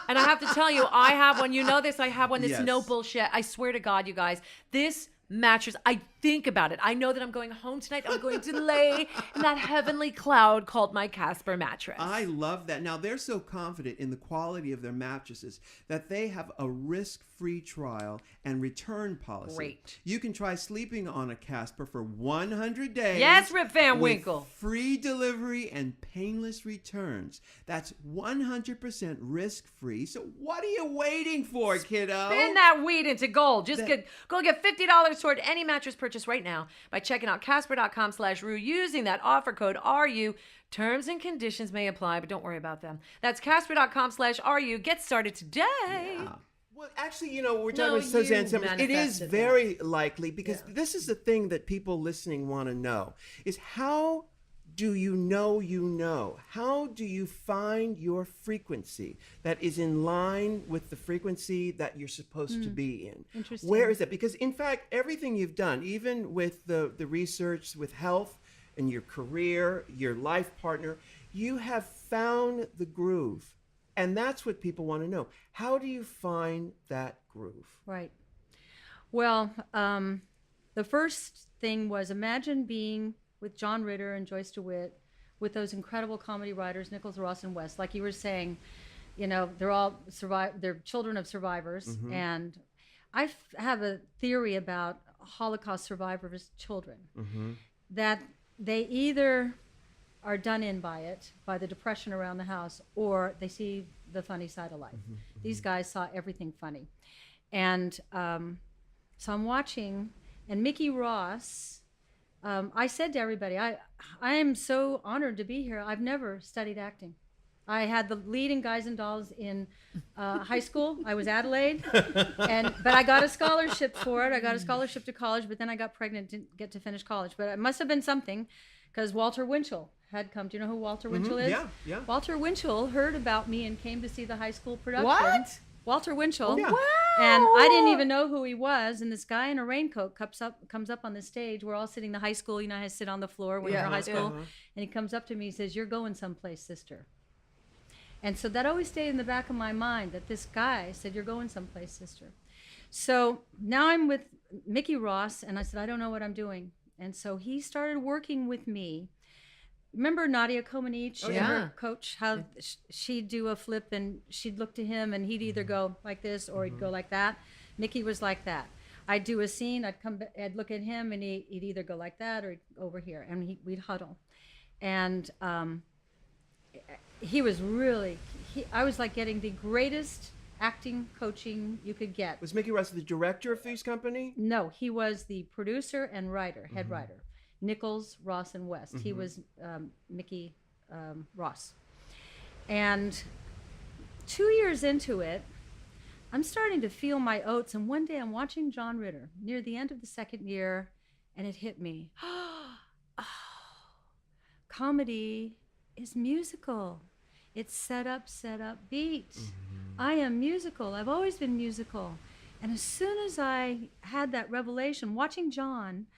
B: And I have to tell you, I have one. You know this, I have one. It's no bullshit. I swear to God, you guys, this mattress, I think about it. I know that I'm going home tonight. I'm going to lay in that heavenly cloud called my Casper mattress.
A: I love that. Now, they're so confident in the quality of their mattresses that they have a risk-free trial and return policy.
B: Great.
A: You can try sleeping on a Casper for 100 days.
B: Yes, Rip Van
A: with
B: Winkle.
A: free delivery and painless returns. That's 100% risk-free. So what are you waiting for, kiddo?
B: Spin that weed into gold. Just go get $50 toward any mattress purchase right now by checking out Casper.com/Ru using that offer code RU. Terms and conditions may apply, but don't worry about them. That's Casper.com/RU. Get started today.
A: Yeah. Well, actually, we're talking
B: No,
A: about Suzanne
B: you
A: Somers. It is
B: manifested
A: very likely because this is the thing that people listening want to know is how do you know? How do you find your frequency that is in line with the frequency that you're supposed to be in?
C: Interesting.
A: Where is that? Because in fact, everything you've done, even with the research with health and your career, your life partner, you have found the groove. And that's what people want to know. How do you find that groove?
C: Right. Well, the first thing was imagine being with John Ritter and Joyce DeWitt, with those incredible comedy writers, Nichols, Ross, and West. Like you were saying, they're all they're children of survivors. And I have a theory about Holocaust survivors' children, that they either are done in by it, by the depression around the house, or they see the funny side of life. These guys saw everything funny. And so I'm watching, and Mickey Ross, I said to everybody, I am so honored to be here. I've never studied acting. I had the lead in Guys and Dolls in high school. I was Adelaide, but I got a scholarship for it. I got a scholarship to college, but then I got pregnant, didn't get to finish college. But it must have been something, because Walter Winchell had come. Do you know who Walter Winchell is?
A: Yeah.
C: Walter Winchell heard about me and came to see the high school production.
B: What?
C: Walter Winchell.
A: Oh, yeah.
B: Wow.
C: And I didn't even know who he was. And this guy in a raincoat comes up on the stage. We're all sitting in the high school. You know how I sit on the floor when you're in high school. And he comes up to me and says, "You're going someplace, sister." And so that always stayed in the back of my mind, that this guy said, "You're going someplace, sister." So now I'm with Mickey Ross, and I said, "I don't know what I'm doing." And so he started working with me. Remember Nadia Comaneci, her coach, how she'd do a flip and she'd look to him and he'd either go like this or he'd go like that. Mickey was like that. I'd do a scene, I'd look at him and he'd either go like that or over here, and we'd huddle. And he was really, I was like getting the greatest acting coaching you could get.
A: Was Mickey Ross the director of Three's Company?
C: No, he was the producer and writer, head writer. Nichols, Ross, and West. He was Mickey Ross. And 2 years into it, I'm starting to feel my oats. And one day I'm watching John Ritter near the end of the second year, and it hit me. Oh, comedy is musical. It's set up, beat. I am musical. I've always been musical. And as soon as I had that revelation, watching John,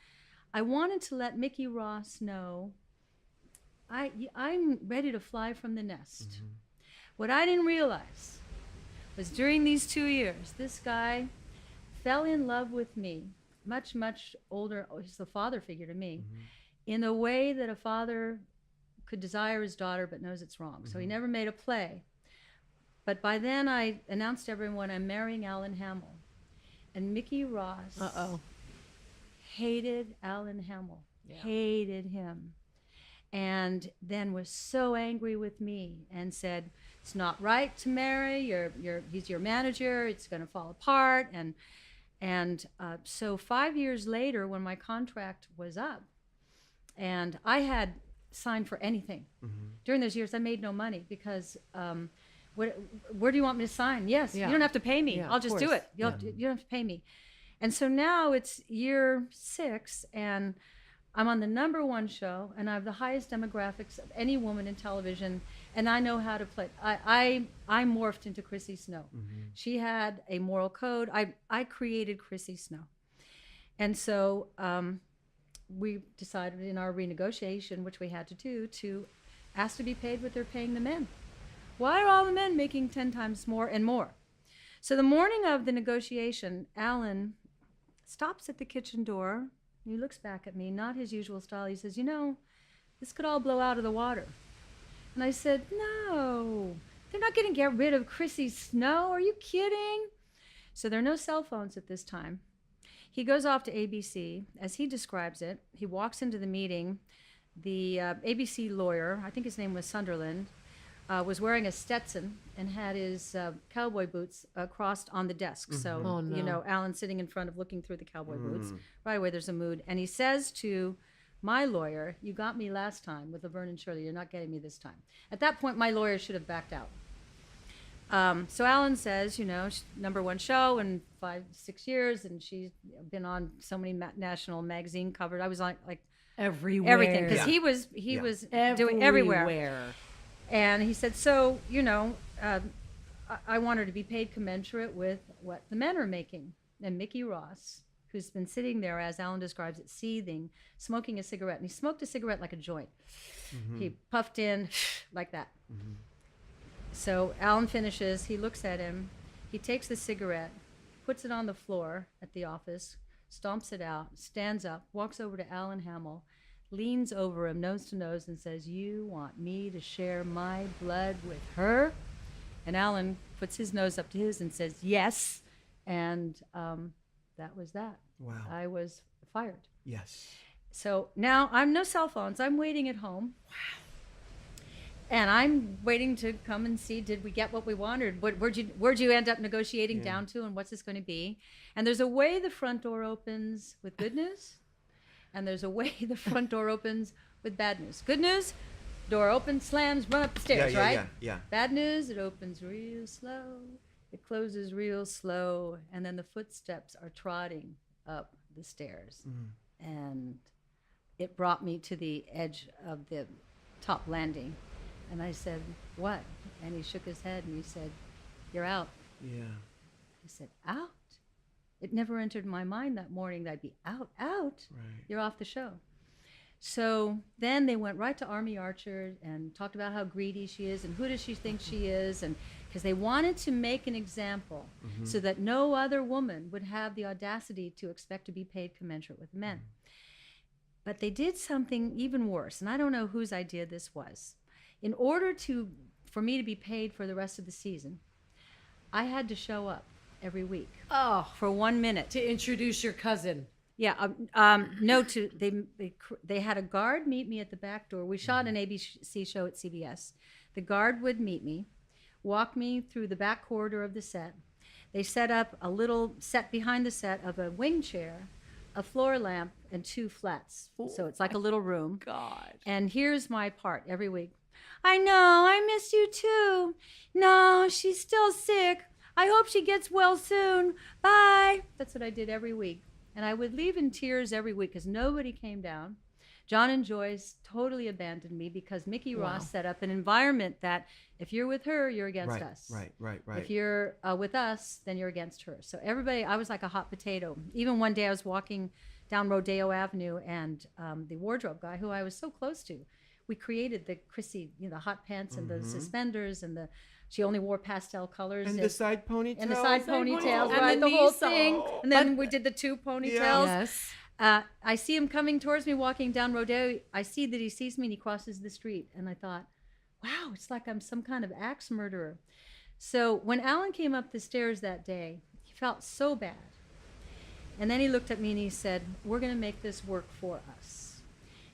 C: I wanted to let Mickey Ross know I'm ready to fly from the nest. What I didn't realize was during these 2 years, this guy fell in love with me, much, much older. He's the father figure to me, in a way that a father could desire his daughter but knows it's wrong. So he never made a play. But by then I announced to everyone I'm marrying Alan Hamel. And Mickey Ross hated Alan Hamel, hated him, and then was so angry with me and said, "It's not right to marry. He's your manager. It's going to fall apart." And so 5 years later, when my contract was up, and I had signed for anything during those years, I made no money because. Where do you want me to sign? Yes, you don't have to pay me. I'll just do it. You don't have to pay me. And so now it's year 6, and I'm on the #1 show, and I have the highest demographics of any woman in television, and I know how to play. I morphed into Chrissy Snow. She had a moral code. I created Chrissy Snow. And so we decided in our renegotiation, which we had to do, to ask to be paid what they're paying the men. Why are all the men making 10 times more and more? So the morning of the negotiation, Alan stops at the kitchen door He looks back at me, not his usual style. He says, this could all blow out of the water. And I said, no, they're not going to get rid of Chrissy Snow. Are you kidding? So there are no cell phones at this time. He goes off to ABC. As he describes it, he walks into the meeting. The ABC lawyer, I think his name was Sunderland, was wearing a Stetson and had his cowboy boots crossed on the desk. So, Alan's sitting in front of looking through the cowboy boots. Right away, there's a mood. And he says to my lawyer, you got me last time with Laverne and Shirley. You're not getting me this time. At that point, my lawyer should have backed out. So Alan says, #1 show in 5-6 years, and she's been on so many national magazine covers. I was on like
B: everywhere,
C: everything, because he was doing everywhere. And he said, so, I want her to be paid commensurate with what the men are making. And Mickey Ross, who's been sitting there, as Alan describes it, seething, smoking a cigarette. And he smoked a cigarette like a joint. He puffed in like that. So Alan finishes. He looks at him. He takes the cigarette, puts it on the floor at the office, stomps it out, stands up, walks over to Alan Hamel, leans over him nose to nose and says, you want me to share my blood with her? And Alan puts his nose up to his and says, yes. And that was that.
A: Wow.
C: I was fired.
A: Yes.
C: So now I'm no cell phones. I'm waiting at home. Wow. And I'm waiting to come and see, did we get what we wanted? Where'd you end up negotiating down to, and what's this going to be? And there's a way the front door opens with good news, and there's a way the front door opens with bad news. Good news, door opens, slams, run up the stairs, right?
A: Yeah.
C: Bad news, it opens real slow, it closes real slow, and then the footsteps are trotting up the stairs. And it brought me to the edge of the top landing. And I said, what? And he shook his head and he said, you're out.
A: Yeah.
C: I said, out? It never entered my mind that morning that I'd be out.
A: Right.
C: You're off the show. So then they went right to Army Archer and talked about how greedy she is and who does she think she is, and because they wanted to make an example so that no other woman would have the audacity to expect to be paid commensurate with men. But they did something even worse, and I don't know whose idea this was. In order for me to be paid for the rest of the season, I had to show up every week for 1 minute
B: to introduce your cousin.
C: Yeah, they had a guard meet me at the back door. We shot an ABC show at CBS. The guard would meet me, walk me through the back corridor of the set. They set up a little set behind the set of a wing chair, a floor lamp, and 2 flats. So it's like a little room.
B: God.
C: And here's my part every week. I know, I miss you too. No, she's still sick. I hope she gets well soon. Bye. That's what I did every week. And I would leave in tears every week because nobody came down. John and Joyce totally abandoned me because Mickey Ross set up an environment that if you're with her, you're against us.
A: Right.
C: If you're with us, then you're against her. So everybody, I was like a hot potato. Even one day I was walking down Rodeo Avenue and the wardrobe guy who I was so close to, we created the Chrissy, the hot pants and the suspenders and she only wore pastel colors.
A: And the side ponytails.
C: And the side ponytails,
B: and
C: right,
B: the
C: whole
B: knee
C: thing. And then we did the 2 ponytails.
B: Yes.
C: I see him coming towards me, walking down Rodeo. I see that he sees me and he crosses the street. And I thought, wow, it's like I'm some kind of axe murderer. So when Alan came up the stairs that day, he felt so bad. And then he looked at me and he said, we're going to make this work for us.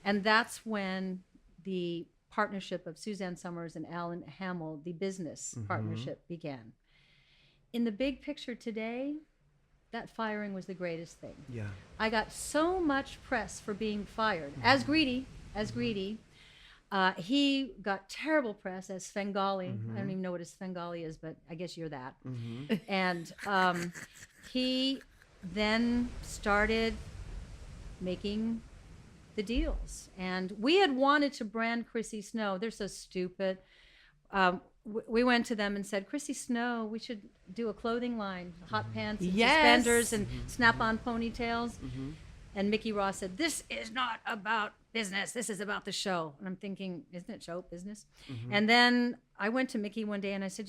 C: And that's when the partnership of Suzanne Somers and Alan Hamel, the business partnership, began. In the big picture today, that firing was the greatest thing.
A: Yeah.
C: I got so much press for being fired. As greedy. He got terrible press as Svengali. I don't even know what a Svengali is, but I guess you're that. And he then started making the deals. And we had wanted to brand Chrissy Snow. They're so stupid. We went to them and said, Chrissy Snow, we should do a clothing line, hot pants and suspenders and snap-on ponytails. And Mickey Ross said, this is not about business. This is about the show. And I'm thinking, isn't it show business? And then I went to Mickey one day and I said,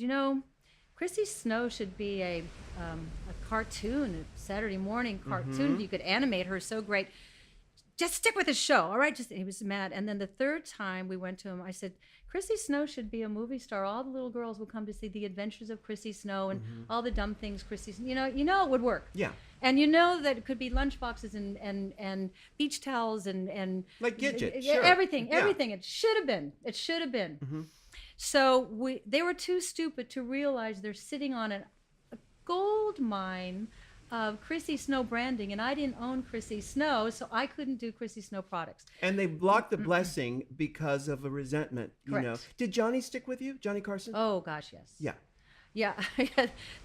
C: Chrissy Snow should be a cartoon, a Saturday morning cartoon. You could animate her so great. just stick with his show, all right? He was mad. And then the third time we went to him, I said, Chrissy Snow should be a movie star. All the little girls will come to see the adventures of Chrissy Snow and all the dumb things Chrissy, you know it would work.
A: Yeah.
C: And you know that it could be lunchboxes and beach towels and
A: like Gidget, sure.
C: everything.
A: Yeah.
C: It should have been. So they were too stupid to realize they're sitting on a gold mine of Chrissy Snow branding, and I didn't own Chrissy Snow, so I couldn't do Chrissy Snow products.
A: And they blocked the blessing because of a resentment.
C: Correct.
A: You know, did Johnny stick with you, Johnny Carson?
C: Oh gosh, yes.
A: Yeah.
C: Yeah.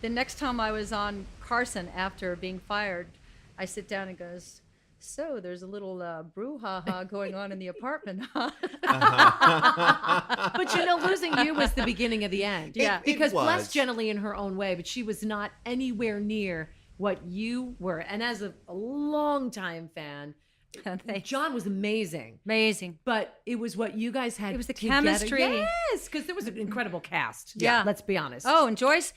C: The next time I was on Carson after being fired, I sit down and goes, so there's a little brouhaha going on in the apartment, huh?
B: But you know, losing you was the beginning of the end.
C: Yeah.
B: Because
A: It was.
B: bless Jenny in her own way, but she was not anywhere near what you were. And as a longtime fan, John was amazing.
C: Amazing.
B: But it was what you guys had.
C: It was the
B: together.
C: chemistry.
B: Yes, because there was an incredible cast.
C: Yeah.
B: Let's be honest.
C: Oh, and Joyce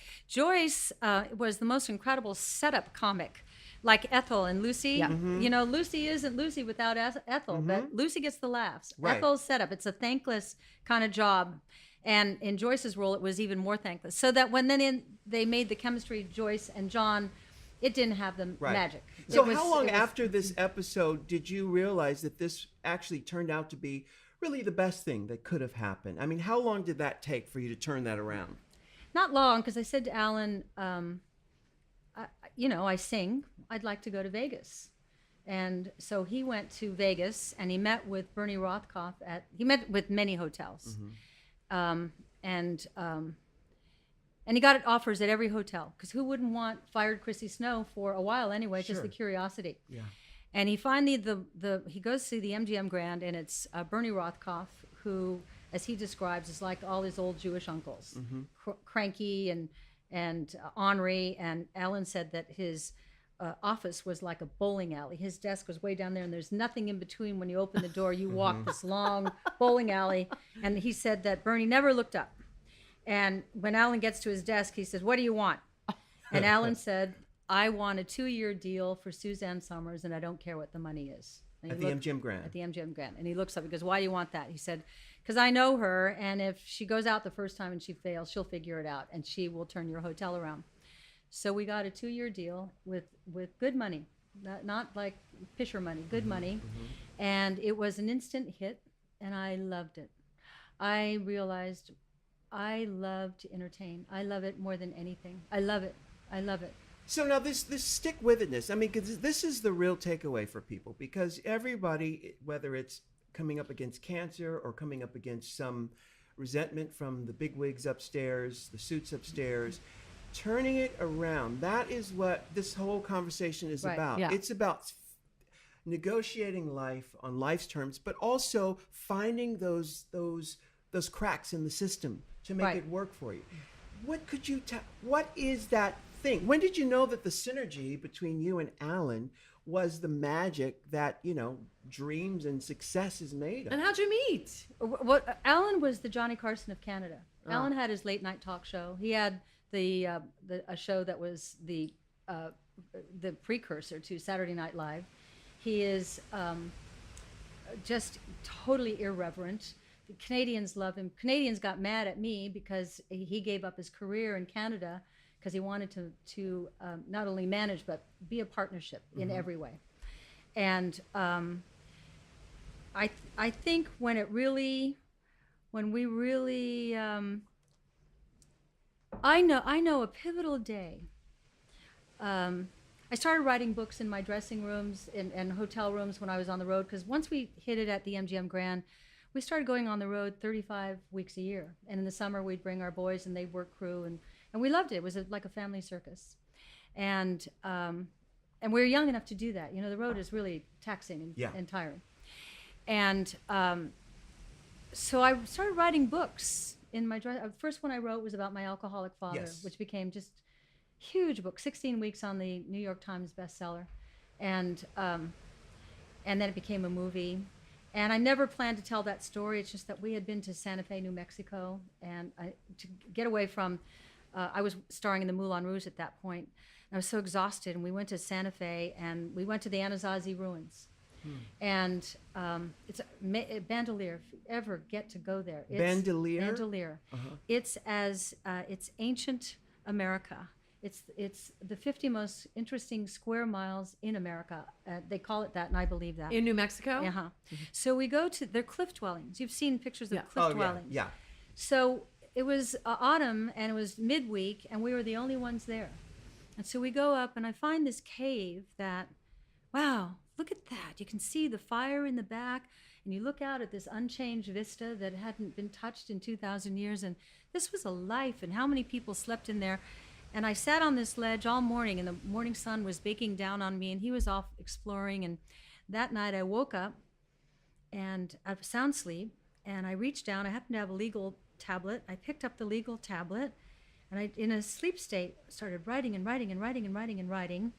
C: was the most incredible setup comic. Like Ethel and Lucy.
B: Yeah.
C: You know, Lucy isn't Lucy without Ethel, but Lucy gets the laughs.
A: Right.
C: Ethel's setup, it's a thankless kind of job. And in Joyce's role, it was even more thankless. So that when they made the chemistry, Joyce and John, it didn't have the magic.
A: So how long after this episode did you realize that this actually turned out to be really the best thing that could have happened? I mean, how long did that take for you to turn that around?
C: Not long, because I said to Alan, I sing. I'd like to go to Vegas. And so he went to Vegas and he met with Bernie Rothkopf he met with many hotels. And he got offers at every hotel, because who wouldn't want fired Chrissy Snow for a while anyway, just the curiosity. Yeah. And he finally, he goes to the MGM Grand, and it's Bernie Rothkopf, who, as he describes, is like all his old Jewish uncles, cranky and ornery. And Alan said that his office was like a bowling alley. His desk was way down there, and there's nothing in between. When you open the door, you walk this long bowling alley. And he said that Bernie never looked up. And when Alan gets to his desk, he says, "What do you want?" And Alan said, "I want a 2-year deal for Suzanne Somers, and I don't care what the money is."
A: At the MGM Grand.
C: At the MGM Grand. And he looks up, he goes, "Why do you want that?" He said, "Because I know her, and if she goes out the first time and she fails, she'll figure it out, and she will turn your hotel around." So we got a 2-year deal with good money, not like Fisher money, good money. And it was an instant hit, and I loved it. I realized I love to entertain. I love it more than anything. I love it.
A: So now this stick with itness. I mean, 'cause this is the real takeaway for people, because everybody, whether it's coming up against cancer or coming up against some resentment from the bigwigs upstairs, the suits upstairs, turning it around. That is what this whole conversation is about.
B: Yeah.
A: It's about negotiating life on life's terms, but also finding those cracks in the system to make it work for you. What could you tell? What is that thing? When did you know that the synergy between you and Alan was the magic that, dreams and success is made of?
B: And how'd you meet?
C: Well, Alan was the Johnny Carson of Canada. Alan had his late night talk show. He had a show that was the precursor to Saturday Night Live. He is just totally irreverent. The Canadians love him. Canadians got mad at me because he gave up his career in Canada because he wanted to not only manage but be a partnership in every way. And I think when we really I know a pivotal day. I started writing books in my dressing rooms and hotel rooms when I was on the road, because once we hit it at the MGM Grand, we started going on the road 35 weeks a year. And in the summer, we'd bring our boys, and they'd work crew, and we loved it. It was like a family circus. And we were young enough to do that. The road is really taxing and tiring. And so I started writing books in my the first one I wrote was about my alcoholic father, which became just huge book, 16 weeks on the New York Times bestseller, and then it became a movie. And I never planned to tell that story. It's just that we had been to Santa Fe, New Mexico, and to get away from, I was starring in the Moulin Rouge at that point. I was so exhausted, and we went to Santa Fe, and we went to the Anasazi ruins. And it's a Bandelier. If you ever get to go there, it's
A: Bandelier.
C: Bandelier. It's it's ancient America. It's the 50 most interesting square miles in America. They call it that, and I believe that.
B: In New Mexico?
C: Uh-huh. So we go to, they're cliff dwellings. You've seen pictures of cliff dwellings.
A: Yeah.
C: So it was autumn, and it was midweek, and we were the only ones there. And so we go up, and I find this cave that, wow, look at that. You can see the fire in the back, and you look out at this unchanged vista that hadn't been touched in 2,000 years, and this was a life, and how many people slept in there. And I sat on this ledge all morning, and the morning sun was baking down on me, and he was off exploring. And that night I woke up and out of sound sleep, and I reached down. I happened to have a legal tablet. I picked up the legal tablet, and I, in a sleep state, started writing and writing and writing and writing and writing.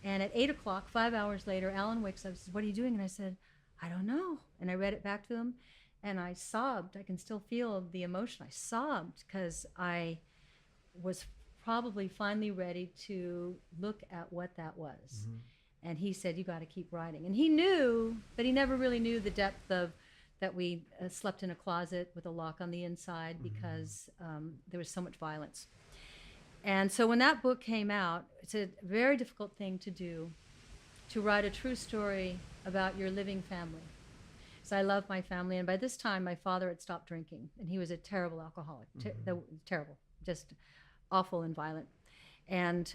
C: And at 8 o'clock, 5 hours later, Alan wakes up and says, "What are you doing?" And I said, "I don't know." And I read it back to him, and I sobbed. I can still feel the emotion. I sobbed because I was probably finally ready to look at what that was. And he said, "You got to keep writing." And he knew, but he never really knew the depth of that we slept in a closet with a lock on the inside because there was so much violence. And so when that book came out, it's a very difficult thing to do, to write a true story about your living family. So I love my family, and by this time my father had stopped drinking, and he was a terrible alcoholic, terrible, just awful and violent. And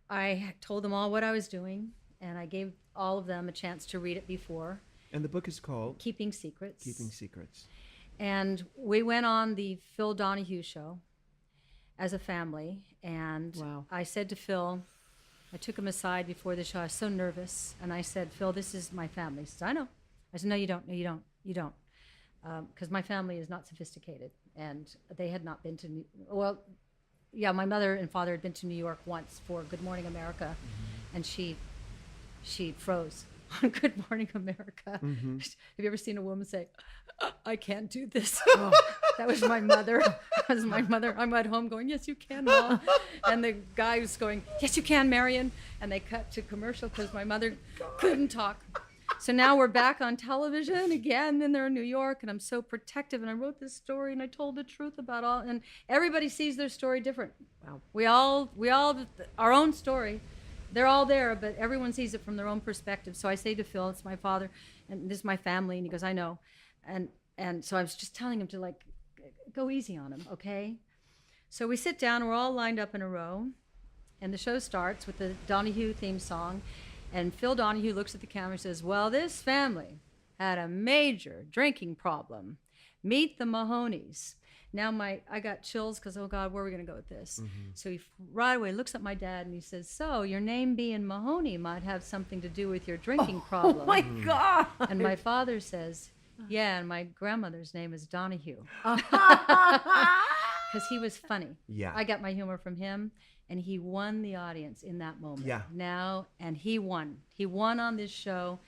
C: I told them all what I was doing, and I gave all of them a chance to read it before.
A: And the book is called
C: Keeping Secrets.
A: Keeping Secrets.
C: And we went on the Phil Donahue show as a family, and I said to Phil, I took him aside before the show. I was so nervous, and I said, "Phil, this is my family." He says, "I know." I said, "No, you don't. No, you don't. You don't." Because my family is not sophisticated, and they had not been to my mother and father had been to New York once for Good Morning America, and she froze on Good Morning America. Have you ever seen a woman say, "I can't do this"? That was my mother. That was my mother. I'm at home going, "Yes, you can, Mom." And the guy was going, "Yes, you can, Marion." And they cut to commercial because my mother couldn't talk. So now we're back on television again, and they're in New York, and I'm so protective, and I wrote this story, and I told the truth about all, and everybody sees their story different. Wow. We all our own story. They're all there, but everyone sees it from their own perspective. So I say to Phil, "It's my father, and this is my family," and he goes, "I know." And so I was just telling him to, like, go easy on him, okay? So we sit down, and we're all lined up in a row, and the show starts with the Donahue theme song. And Phil Donahue looks at the camera and says, "Well, this family had a major drinking problem. Meet the Mahoneys." Now I got chills because, oh God, where are we going to go with this? So he right away looks at my dad and he says, "So your name being Mahoney might have something to do with your drinking problem."
B: Oh my God.
C: And my father says, "Yeah, and my grandmother's name is Donahue." Because he was funny.
A: Yeah.
C: I got my humor from him. And he won the audience in that moment.
A: Yeah.
C: And he won. He won on this show.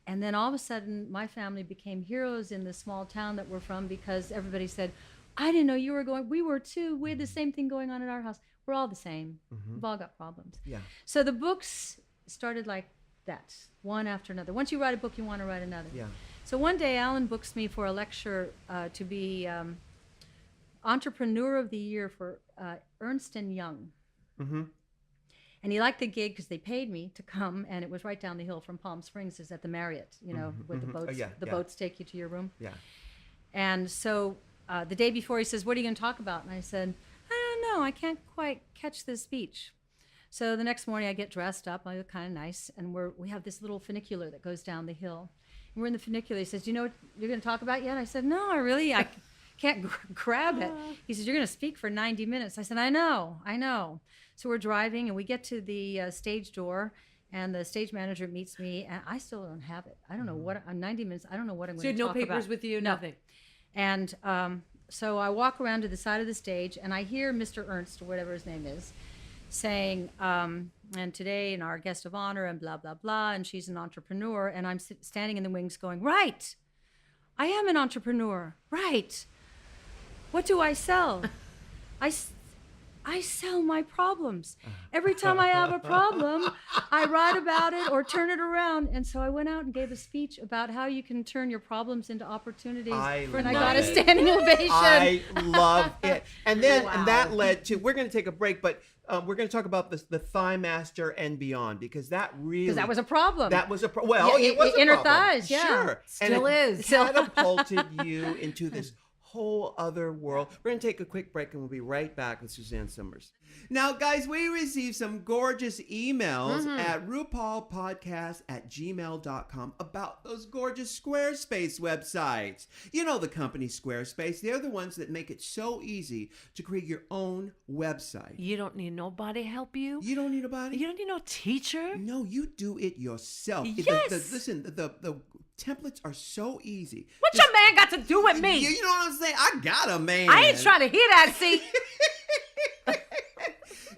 C: And then all of a sudden, my family became heroes in the small town that we're from because everybody said, "I didn't know you were going." We were too. We had the same thing going on at our house. We're all the same. We've all got problems.
A: Yeah.
C: So the books started like that, one after another. Once you write a book, you want to write another.
A: Yeah.
C: So one day, Alan books me for a lecture to be Entrepreneur of the Year for Ernst & Young. And he liked the gig because they paid me to come, and it was right down the hill from Palm Springs. It's at the Marriott, where the boats boats take you to your room. Yeah. And so the day before, he says, "What are you going to talk about?" And I said, "I don't know. I can't quite catch this speech." So the next morning, I get dressed up. I look kind of nice, and we have this little funicular that goes down the hill. And we're in the funicular. He says, "Do you know what you're going to talk about yet?" I said, "No, I can't grab it." He says, "You're going to speak for 90 minutes. I said, I know. So we're driving, and we get to the stage door, and the stage manager meets me, and I still don't have it. I don't know what, 90 minutes, I don't know what I'm going to talk about.
B: So you had no papers with you, nothing?
C: And so I walk around to the side of the stage, and I hear Mr. Ernst, or whatever his name is, saying, and today, and our guest of honor, and blah, blah, blah, and she's an entrepreneur, and I'm standing in the wings going, "Right, I am an entrepreneur, right. What do I sell? I sell my problems. Every time I have a problem, I write about it or turn it around. And so I went out and gave a speech about how you can turn your problems into opportunities. I got a standing ovation.
A: I love it. And then and that led to, we're going to take a break, but we're going to talk about the ThighMaster and beyond, because that really...
C: Because that was a problem.
A: That was a problem. Well, it was a
C: inner
A: problem.
C: thighs, yeah.
A: Sure.
B: Still
A: and
B: is.
A: catapulted you into this whole other world. We're going to take a quick break and we'll be right back with Suzanne Somers. Now, guys, we received some gorgeous emails at RuPaulPodcast@gmail.com about those gorgeous Squarespace websites. You know the company Squarespace. They're the ones that make it so easy to create your own website.
B: You don't need nobody help you.
A: You don't need a body?
B: You don't need no teacher.
A: No, you do it yourself.
B: Yes.
A: Listen, the templates are so easy.
B: What your man got to do with me?
A: You know what I'm saying? I got a man.
B: I ain't trying to hear that, see?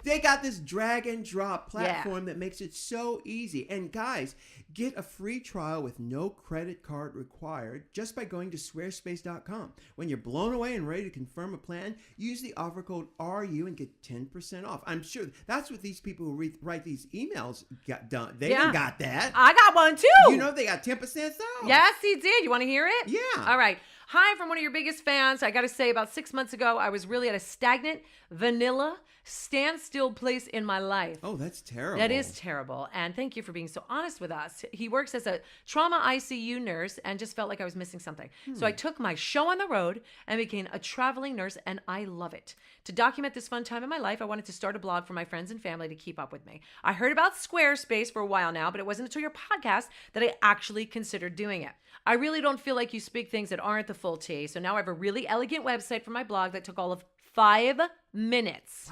A: They got this drag and drop platform that makes it so easy. And guys, get a free trial with no credit card required just by going to squarespace.com. When you're blown away and ready to confirm a plan, use the offer code RU and get 10% off. I'm sure that's what these people who write these emails got done. They got that.
B: I got one too.
A: You know they got 10% off.
B: Yes, he did. You want to hear it?
A: Yeah.
B: All right. Hi, from one of your biggest fans. I got to say, about 6 months ago, I was really at a stagnant, vanilla, standstill place in my life.
A: Oh, that's terrible.
B: That is terrible. And thank you for being so honest with us. He works as a trauma ICU nurse and just felt like I was missing something. So I took my show on the road and became a traveling nurse, and I love it. To document this fun time in my life, I wanted to start a blog for my friends and family to keep up with me. I heard about Squarespace for a while now, but it wasn't until your podcast that I actually considered doing it. I really don't feel like you speak things that aren't the full tea. So now I have a really elegant website for my blog that took all of 5 minutes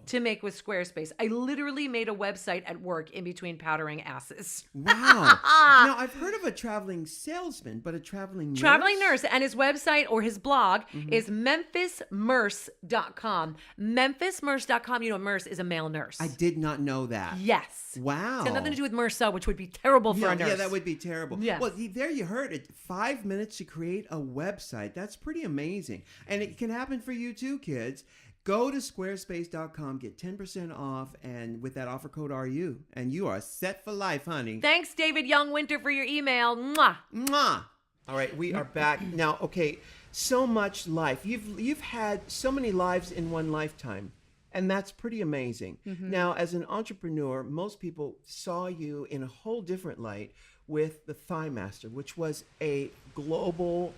B: to make with Squarespace. I literally made a website at work in between powdering asses.
A: Wow. Now, I've heard of a traveling salesman, but a traveling nurse?
B: Traveling nurse. And his website or his blog is memphismerce.com. Memphismerce.com. You know, Merce is a male nurse.
A: I did not know that.
B: Yes.
A: Wow.
B: It's got nothing to do with MRSA, which would be terrible for a nurse.
A: Yeah, that would be terrible.
B: Yes.
A: Well, there you heard it. 5 minutes to create a website. That's pretty amazing. And it can happen for you too, kids. Go to squarespace.com, get 10% off, and with that offer code RU, and you are set for life, honey.
B: Thanks, David Young-Winter, for your email. Mwah.
A: Mwah. All right, we are back. Now, okay, so much life. You've had so many lives in one lifetime, and that's pretty amazing. Now, as an entrepreneur, most people saw you in a whole different light with the ThighMaster, which was a global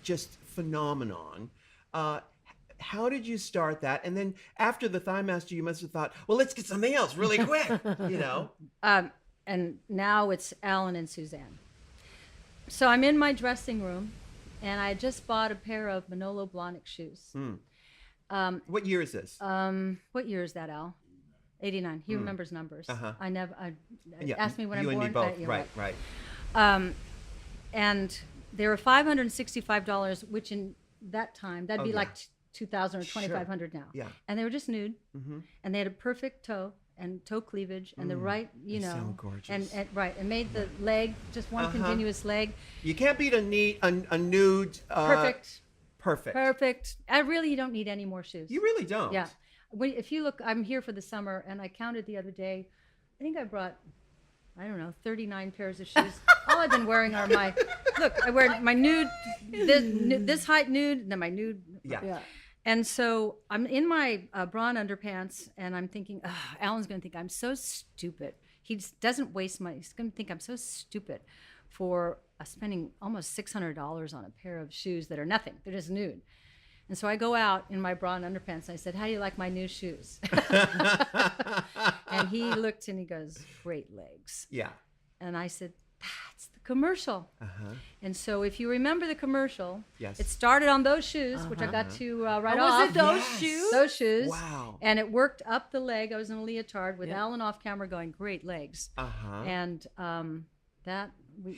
A: just phenomenon. How did you start that? And then after the ThighMaster, you must have thought, well, let's get something else really quick, you know?
C: And now it's Alan and Suzanne. So I'm in my dressing room, and I just bought a pair of Manolo Blahnik shoes.
A: What year is this?
C: What year is that, Al? 89. He remembers numbers. I never. Ask me when
A: you
C: I'm
A: and
C: born.
A: me both. Right.
C: And they were $565, which in that time that'd be like 2,000 or 2,500 now.
A: Yeah.
C: And they were just nude, and they had a perfect toe and toe cleavage, and the right, you know,
A: so gorgeous.
C: and made the leg just one continuous leg.
A: You can't beat a nude.
C: Perfect.
A: Perfect.
C: You don't need any more shoes.
A: You really don't.
C: Yeah. If you look, I'm here for the summer, and I counted the other day. I think I brought, I don't know, 39 pairs of shoes. All I've been wearing are my, look, I wear my nude, this height nude, and then my nude.
A: Yeah.
C: And so I'm in my bra and underpants, and I'm thinking, Alan's going to think I'm so stupid. He just doesn't waste money. He's going to think I'm so stupid for spending almost $600 on a pair of shoes that are nothing. They're just nude. And so I go out in my bra and underpants, and I said, how do you like my new shoes? And he looked and he goes, great legs.
A: Yeah.
C: And I said, that's the commercial. And so if you remember the commercial,
A: Yes.
C: it started on those shoes, which I got to write
B: Was
C: off.
B: it those shoes?
C: Those shoes.
A: Wow.
C: And it worked up the leg. I was in a leotard with Alan off camera going, great legs. And that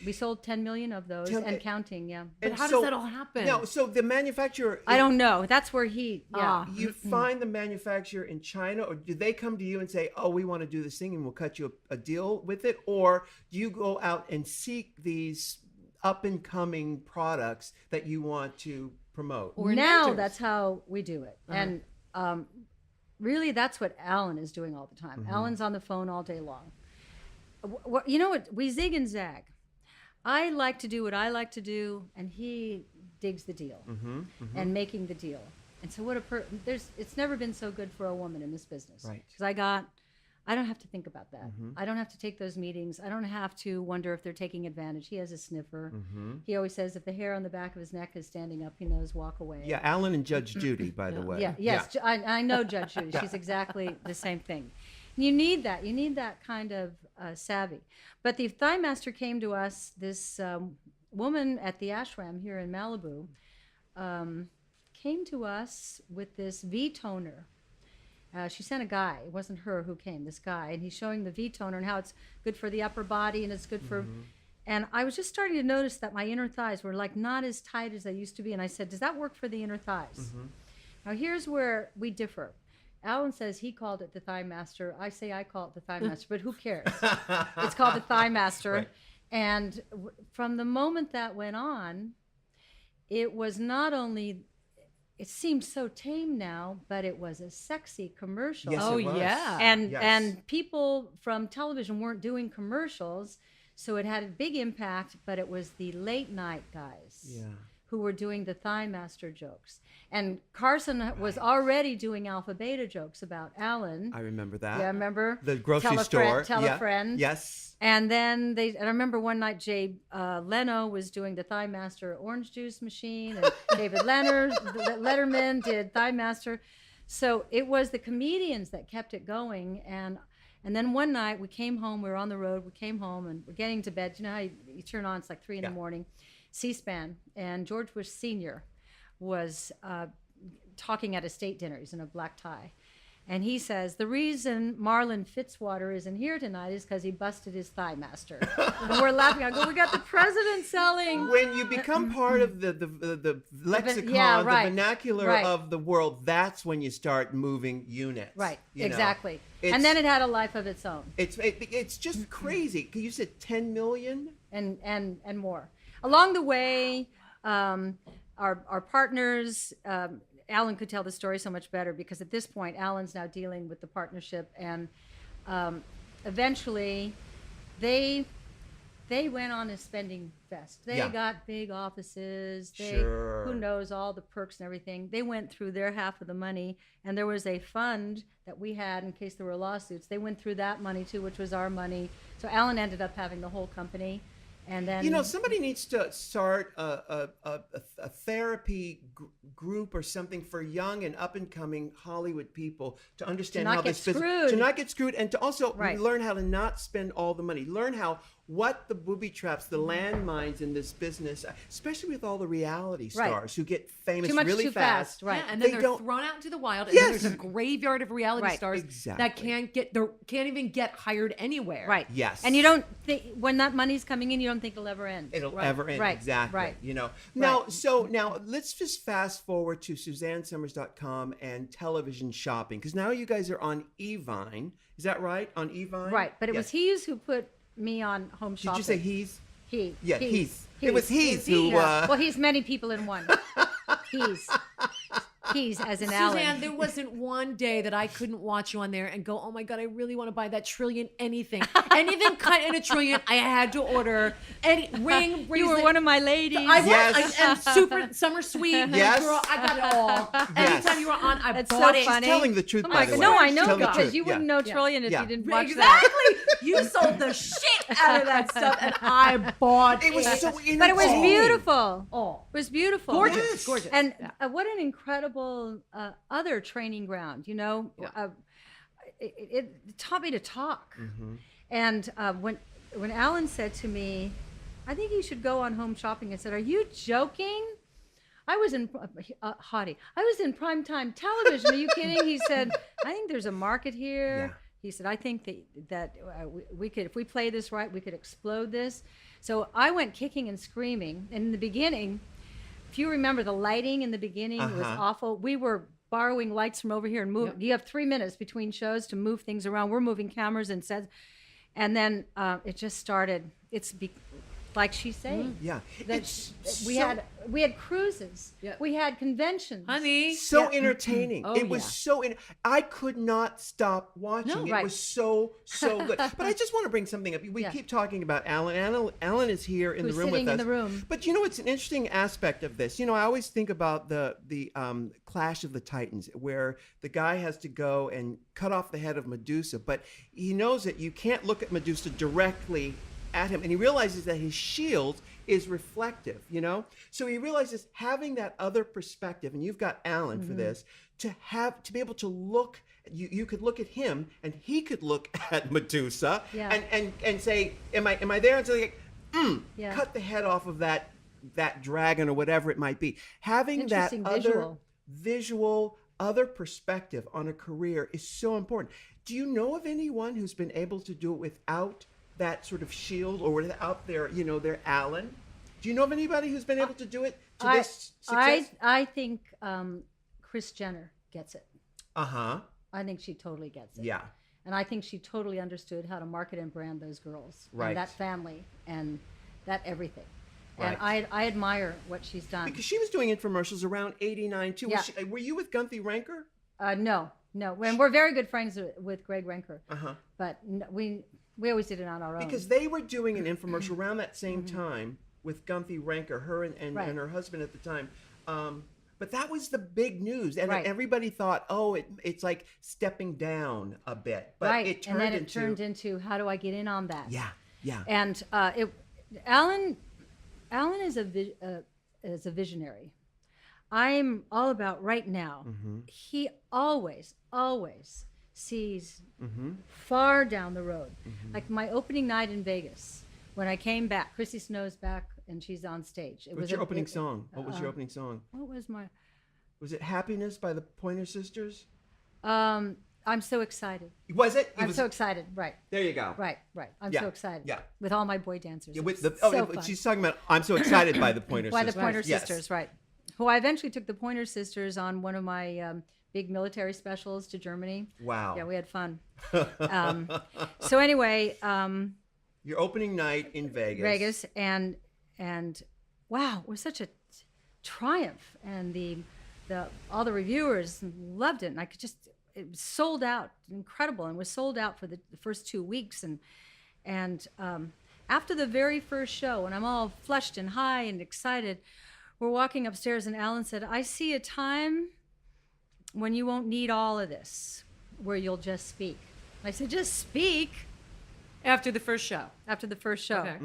C: we sold 10 million of those and counting, yeah.
B: But how does that all happen?
A: No, so the manufacturer...
C: I don't know. That's where he,
A: You find the manufacturer in China, or do they come to you and say, oh, we want to do this thing and we'll cut you a deal with it? Or do you go out and seek these up-and-coming products that you want to promote?
C: now that's how we do it. And really, that's what Alan is doing all the time. Alan's on the phone all day long. You know what? We zig and zag. I like to do what I like to do, and he digs the deal and making the deal. And so it's never been so good for a woman in this business.
A: Right.
C: Because I don't have to think about that. I don't have to take those meetings. I don't have to wonder if they're taking advantage. He has a sniffer. He always says if the hair on the back of his neck is standing up, he knows walk away.
A: Yeah, Alan and Judge Judy, by the way.
C: Yeah, yes, yeah. I know Judge Judy. She's exactly the same thing. You need that. You need that kind of savvy. But the ThighMaster came to us, this woman at the ashram here in Malibu, came to us with this V-toner. She sent a guy. It wasn't her who came, this guy. And he's showing the V-toner and how it's good for the upper body and it's good for... And I was just starting to notice that my inner thighs were like not as tight as they used to be. And I said, does that work for the inner thighs? Now here's where we differ. Alan says he called it the ThighMaster. I say I call it the ThighMaster, but who cares? It's called the ThighMaster. Right. And from the moment that went on, it was not only... It seems so tame now, but it was a sexy commercial.
A: Yes, it was.
B: Yeah.
C: And people from television weren't doing commercials, so it had a big impact, but it was the late night guys who were doing the ThighMaster jokes. And Carson was already doing alpha beta jokes about Alan.
A: I remember that.
C: Yeah, remember?
A: The grocery store.
C: Tell a friend.
A: Yes.
C: And then and I remember one night Jay Leno was doing the ThighMaster orange juice machine, and David Letterman did ThighMaster. So it was the comedians that kept it going. And then one night we came home, we were on the road, we came home and we're getting to bed. You know how you turn on, it's like 3 in the morning, C-SPAN. And George Bush Sr. was talking at a state dinner. He's in a black tie. And he says, the reason Marlon Fitzwater isn't here tonight is because he busted his ThighMaster. And we're laughing. I go, we got the president selling.
A: When you become part of the lexicon, the vernacular of the world, that's when you start moving units.
C: Right,
A: you
C: exactly. And then it had a life of its own.
A: It's just crazy. You said 10 million?
C: And more. Along the way, our partners... Alan could tell the story so much better because at this point, Alan's now dealing with the partnership, and eventually, they went on a spending fest. They got big offices. Who knows all the perks and everything. They went through their half of the money, and there was a fund that we had in case there were lawsuits. They went through that money too, which was our money. So Alan ended up having the whole company. And then, somebody needs to start a therapy group or something for young and up and coming Hollywood people to understand how this business, to not get screwed, and to also learn how to not spend all the money. Learn what the booby traps, the landmines in this business, especially with all the reality stars who get famous really fast.
B: Right. Yeah, and then they're thrown out into the wild. And then there's a graveyard of reality stars that can't even get hired anywhere.
C: Right.
A: Yes.
C: And you don't think, when that money's coming in, you don't think it'll ever end.
A: It'll ever end. Right. Exactly. Right. Now, now let's just fast forward to SuzanneSomers.com and television shopping, because now you guys are on Evine. Is that right? On Evine?
C: Right. But it was Heath who put me on home shopping.
A: Did you say Heath?
C: He.
A: Yeah, Heath. It was Heath who...
C: Well, he's many people in one. He's as in Alan.
B: Suzanne, there wasn't one day that I couldn't watch you on there and go, oh my God, I really want to buy that trillion anything. Anything cut in a trillion, I had to order. Any ring,
C: you were one of my ladies.
B: I was. And super summer sweet. Yes. Girl, I got it all. Anytime you were on, I bought it.
C: Funny.
A: She's telling the truth, by the way.
C: No, I know, because you wouldn't know trillion if you didn't watch
B: that. Exactly. You sold the shit out of that stuff, and I bought it.
A: It was so innocent.
C: But it was beautiful.
B: Oh.
C: It was beautiful.
B: Gorgeous. Gorgeous.
C: And what an incredible other training ground, it taught me to talk. And when Alan said to me, I think you should go on home shopping, I said, are you joking? I was in haughty. I was in primetime television. Are you kidding? He said, I think there's a market here. He said, I think that we could, if we play this right, we could explode this. So I went kicking and screaming. And in the beginning, if you remember, the lighting in the beginning was awful. We were borrowing lights from over here and moving. You have 3 minutes between shows to move things around. We're moving cameras and sets. And then it just started. like she's saying.
A: Yeah.
C: That we had cruises.
B: Yeah.
C: We had conventions.
B: Honey.
A: So entertaining.
B: Oh,
A: It was I could not stop watching.
C: No,
A: it
C: right.
A: was so good. But I just want to bring something up. We keep talking about Alan. Alan is here in
C: Who's
A: the room with
C: sitting
A: us.
C: in the room.
A: But you know, it's an interesting aspect of this. You know, I always think about the Clash of the Titans, where the guy has to go and cut off the head of Medusa, but he knows that you can't look at Medusa directly at him, and he realizes that his shield is reflective, you know? So he realizes having that other perspective, and you've got Alan for this, to be able to look, you could look at him and he could look at Medusa and say, am I there? And so like, cut the head off of that dragon or whatever it might be. Having that other visual, other perspective on a career is so important. Do you know of anyone who's been able to do it without that sort of shield or without their Alan? Do you know of anybody who's been able to do it to this success?
C: I think Kris Jenner gets it.
A: Uh-huh.
C: I think she totally gets it.
A: Yeah.
C: And I think she totally understood how to market and brand those girls.
A: Right.
C: And that family and that everything.
A: Right.
C: And I admire what she's done.
A: Because she was doing infomercials around 89 too.
C: Yeah.
A: Were you with Gunthy Ranker?
C: No. And we're very good friends with Greg Ranker.
A: Uh-huh.
C: But we always did it on our own.
A: Because they were doing an infomercial around that same time with Gunthy Ranker, her and her husband at the time. But that was the big news. And everybody thought, it's like stepping down a bit. But it turned
C: into how do I get in on that?
A: Yeah, yeah.
C: And Alan is a visionary. I'm all about right now. He always sees far down the road. Like my opening night in Vegas, when I came back, Chrissy Snow's back and she's on stage.
A: What's your opening song? What was your opening song?
C: What was my...
A: Was it Happiness by the Pointer Sisters?
C: I'm so excited.
A: Was it?
C: I'm so excited. Right.
A: There you go.
C: Right. I'm so excited.
A: Yeah.
C: With all my boy dancers.
A: Yeah,
C: fun.
A: She's talking about I'm so excited by the Pointer
C: By
A: Sisters.
C: the Pointer Sisters, right. Who I eventually took the Pointer Sisters on one of my big military specials to Germany.
A: Wow.
C: Yeah, we had fun. So anyway,
A: your opening night in Vegas.
C: and wow, it was such a triumph, and all the reviewers loved it, and it was sold out, incredible, and was sold out for the first 2 weeks, and after the very first show, and I'm all flushed and high and excited, we're walking upstairs, and Alan said, "I see a time when you won't need all of this, where you'll just speak." I said, "Just speak?"
B: After the first show.
C: After the first show.
B: Okay.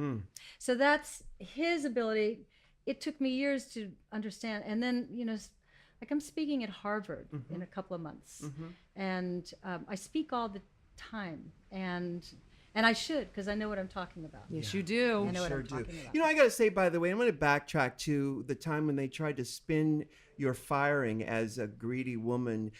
C: So that's his ability. It took me years to understand. And then, like I'm speaking at Harvard in a couple of months. And I speak all the time. And I should, because I know what I'm talking about.
B: Yes, you do.
C: I know what I'm talking about.
A: I got to say, by the way, I'm going to backtrack to the time when they tried to spin your firing as a greedy woman,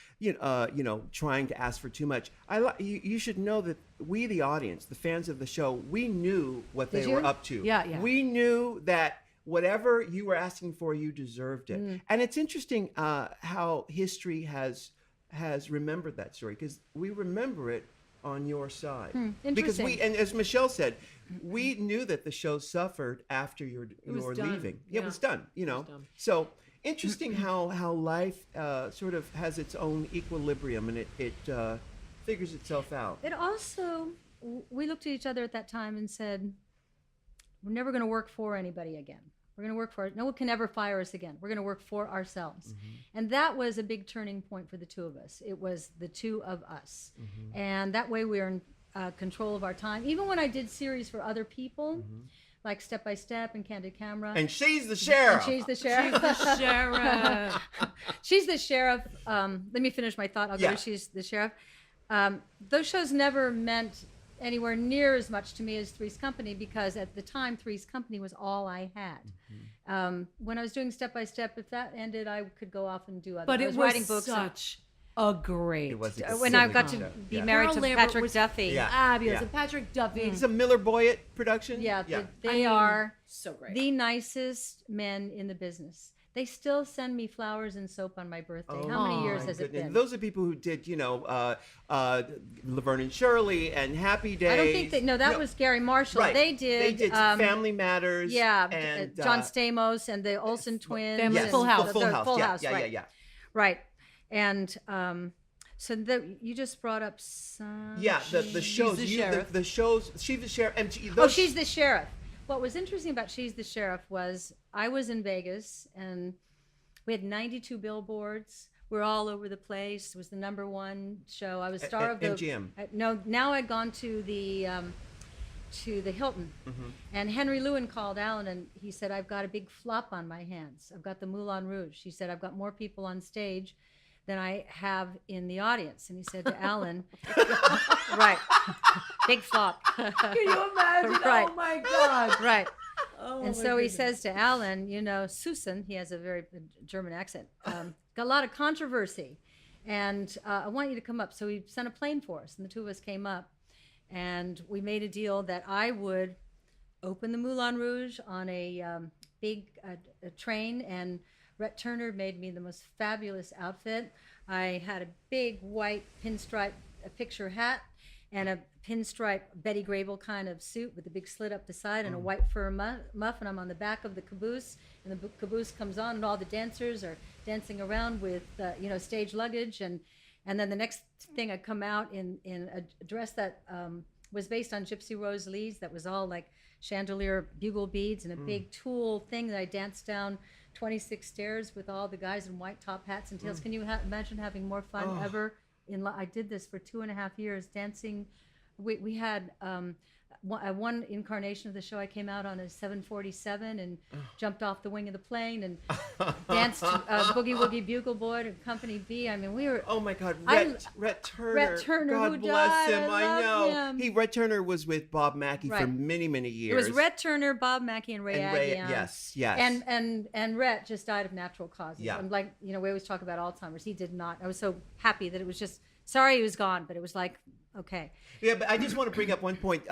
A: trying to ask for too much. You should know that we, the audience, the fans of the show, we knew what they were up to.
B: Yeah.
A: We knew that whatever you were asking for, you deserved it. And it's interesting how history has remembered that story, because we remember it on your side. Because and as Michelle said, we knew that the show suffered after your leaving. Yeah, it was done, So interesting how life sort of has its own equilibrium, and it figures itself out.
C: It also, we looked at each other at that time and said, we're never going to work for anybody again. We're going to work for it. No one can ever fire us again. We're going to work for ourselves. And that was a big turning point for the two of us. It was the two of us. And that way we were in control of our time. Even when I did series for other people, like Step by Step and Candid Camera.
A: And she's the sheriff.
C: She's the sheriff. She's the sheriff. Let me finish my thought. I'll go to She's the Sheriff. Those shows never meant anywhere near as much to me as Three's Company, because at the time Three's Company was all I had. When I was doing Step by Step, if that ended, I could go off and do other.
B: But
C: I
B: it
C: was
B: was
C: writing books.
B: such a great.
A: It was
C: When I got to be married
B: Carol
C: to
B: Lambert
C: Patrick
B: was
C: Duffy.
B: Fabulous. And Patrick Duffy.
A: It's a Miller Boyett production.
C: They are
B: so great.
C: the nicest men in the business. They still send me flowers and soap on my birthday. How many years
A: my
C: has it
A: goodness.
C: been?
A: Those are people who did, Laverne and Shirley and Happy Days.
C: I don't think that was Gary Marshall.
A: Right.
C: They did
A: Family Matters.
C: Yeah,
A: and
C: John Stamos and the Olsen twins.
B: Family
C: and
B: Full House.
A: Full House.
C: Full
A: Yeah,
C: House,
A: yeah,
C: right.
A: yeah.
C: Right. And so you just brought up some.
A: Yeah, the shows.
B: the sheriff.
A: The shows. She's the sheriff. And
C: She's the Sheriff. What was interesting about She's the Sheriff was I was in Vegas and we had 92 billboards. We're all over the place. It was the #1 show. I was star of the
A: MGM.
C: No, now I'd gone to the Hilton, and Henry Lewin called Alan and he said, "I've got a big flop on my hands. I've got the Moulin Rouge." He said, "I've got more people on stage than I have in the audience." And he said to Alan, "Right, big flop."
B: Can you imagine?
C: Right.
B: Oh my God.
C: Right.
B: Oh,
C: And
B: my
C: so he
B: goodness.
C: says to Alan, Susan, he has a very German accent, got a lot of controversy, and I want you to come up. So he sent a plane for us, and the two of us came up, and we made a deal that I would open the Moulin Rouge on a big train, and Rhett Turner made me the most fabulous outfit. I had a big white pinstripe picture hat and a pinstripe Betty Grable kind of suit with a big slit up the side and a white fur muff, and I'm on the back of the caboose, and the caboose comes on, and all the dancers are dancing around with stage luggage, and then the next thing I come out in a dress that was based on Gypsy Rose Lee's, that was all like chandelier bugle beads and a big tulle thing that I danced down 26 stairs with all the guys in white top hats and tails. Can you imagine having more fun ever? I did this for 2.5 years, dancing. We had one incarnation of the show. I came out on a 747 and jumped off the wing of the plane and danced Boogie Woogie Bugle Boy to Company B. I mean, we were.
A: Oh my God, Rhett Turner.
C: Rhett Turner,
A: God
C: who
A: bless
C: died.
A: him. I
C: love
A: know.
C: him.
A: Rhett Turner was with Bob Mackie for
C: Right.
A: many, many
C: It
A: years.
C: was Rhett Turner, Bob Mackie, and Ray Aggion.
A: Yes.
C: And Rhett just died of natural causes.
A: Yeah.
C: And we always talk about Alzheimer's. He did not. I was so happy that it was just, sorry he was gone, but it was like, okay.
A: Yeah, but I just want to bring up one point.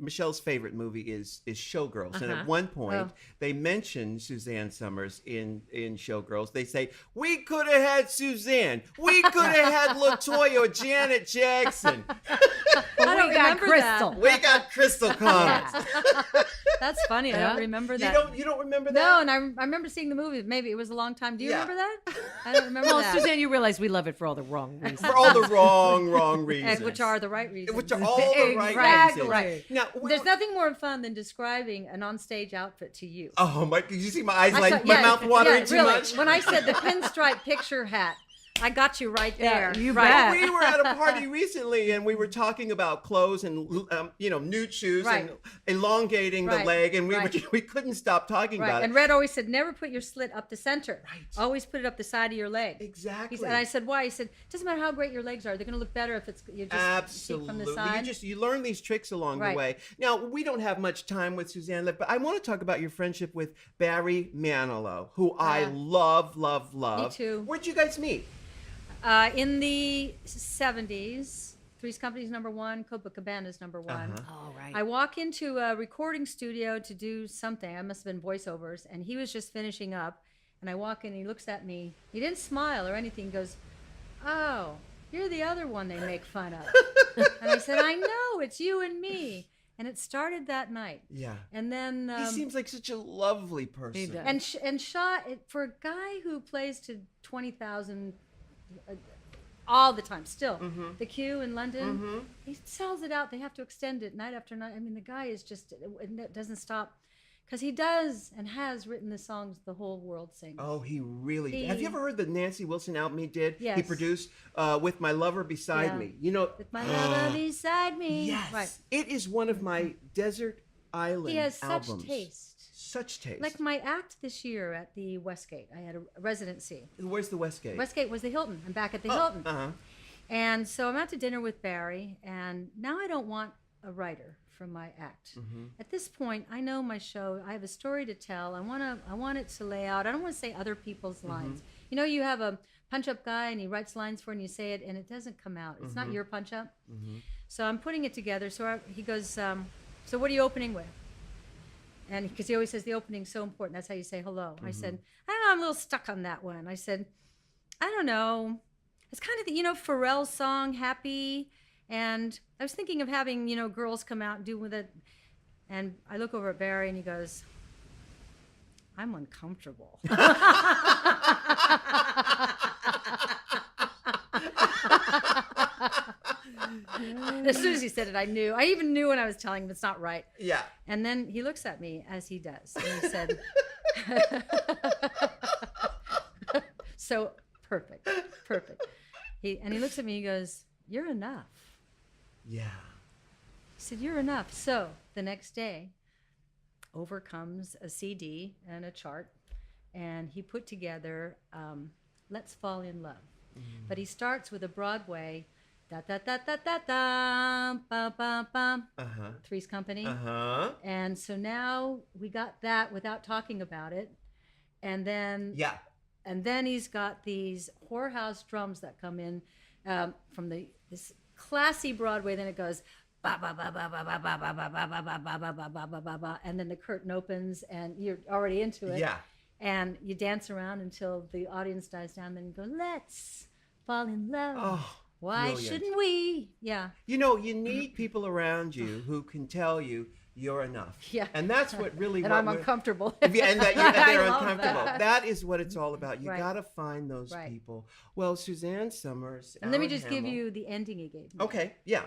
A: Michelle's favorite movie is Showgirls, and at one point they mention Suzanne Somers in Showgirls. They say, "We could have had Suzanne. We could have had LaToya or Janet Jackson.
C: I don't
B: got
C: remember
B: Crystal.
C: that.
A: We got Crystal Connors."
C: That's funny. I don't remember that.
A: You don't remember that?
C: No, and I remember seeing the movie. Maybe it was a long time. Do you
A: Yeah.
C: remember that? I don't remember
B: Well,
C: that.
B: Suzanne, you realize we love it for all the wrong reasons.
A: For all the wrong reasons.
C: Which are the right reasons.
A: Which are all the right
B: Exactly.
A: reasons.
C: Right.
A: Now,
C: There's nothing more fun than describing an onstage outfit to you.
A: oh my! Did you see my eyes
C: I saw-
A: my mouth watering too
C: really.
A: much?
C: When I said the pinstripe picture hat, I got you right there.
B: Yeah, you
C: right.
B: bet.
A: We were at a party recently, and we were talking about clothes and nude shoes
C: Right.
A: and elongating the
C: Right.
A: leg, and
C: Right.
A: we couldn't stop talking
C: Right.
A: about
C: And
A: it.
C: Red always said, never put your slit up the center.
A: Right.
C: Always put it up the side of your leg.
A: Exactly.
C: And I said, why? He said, doesn't matter how great your legs are. They're going to look better if it's you just see from the
A: Absolutely.
C: side.
A: You learn these tricks along the
C: Right.
A: way. Now, we don't have much time with Suzanne left, but I want to talk about your friendship with Barry Manilow, who I love.
C: Me too.
A: Where'd you guys meet?
C: In the 70s, Three's Company's #1, Copacabana's #1.
B: Oh, right.
C: I walk into a recording studio to do something. I must have been voiceovers, and he was just finishing up. And I walk in, and he looks at me. He didn't smile or anything. He goes, "Oh, you're the other one they make fun of." And I said, "I know, it's you and me." And it started that night.
A: Yeah.
C: And then
A: He seems like such a lovely person.
B: He does.
C: and shot it for a guy who plays to 20,000 all the time still. The Q in London, he sells it out. They have to extend it night after night. I mean, the guy is just, it doesn't stop, because he does and has written the songs the whole world sings.
A: Oh, he really. Have you ever heard the Nancy Wilson album he did?
C: Yes.
A: He produced With My Lover Beside
C: Yeah.
A: Me. You know.
C: With my lover beside me.
A: Yes.
C: Right.
A: It is one of my desert island
C: He has
A: albums.
C: such taste.
A: Such taste.
C: Like my act this year at the Westgate. I had a residency.
A: Where's the Westgate?
C: Westgate was the Hilton. I'm back at the Hilton.
A: Uh-huh.
C: And so I'm out to dinner with Barry, and now I don't want a writer for my act. At this point, I know my show. I have a story to tell. I want it to lay out. I don't want to say other people's lines. You know, you have a punch-up guy, and he writes lines for it, and you say it, and it doesn't come out. It's not your punch-up. So I'm putting it together. So he goes, so what are you opening with? And because he always says the opening's so important. That's how you say hello. I said, I don't know. I'm a little stuck on that one. I said, I don't know. It's kind of the, Pharrell's song, Happy. And I was thinking of having, girls come out and do with it. And I look over at Barry and he goes, I'm uncomfortable. As soon as he said it, I knew. I even knew when I was telling him it's not right.
A: Yeah.
C: And then he looks at me as he does. And he said, so perfect. He looks at me, he goes, you're enough.
A: Yeah.
C: He said, you're enough. So the next day, over comes a CD and a chart. And he put together Let's Fall in Love. But he starts with a Broadway, da da da da da da, ba ba ba. Three's Company. And so now we got that without talking about it, and then he's got these whorehouse drums that come in from this classy Broadway. Then it goes ba ba ba ba ba ba ba ba ba ba ba ba ba ba ba ba ba ba, and then the curtain opens and you're already into it.
A: Yeah.
C: And you dance around until the audience dies down. Then you go, let's fall in love.
A: Oh,
C: why
A: brilliant.
C: shouldn't we? Yeah.
A: You need people around you who can tell you you're enough.
C: Yeah.
A: And that's what really.
C: And I'm uncomfortable.
A: And that they're
C: I love
A: uncomfortable.
C: that.
A: That is what it's all about. You
C: Right.
A: got to find those
C: Right.
A: people. Well, Suzanne Somers.
C: And let me
A: Alan
C: just give
A: Hamel.
C: you the ending he gave me.
A: Okay. Yeah.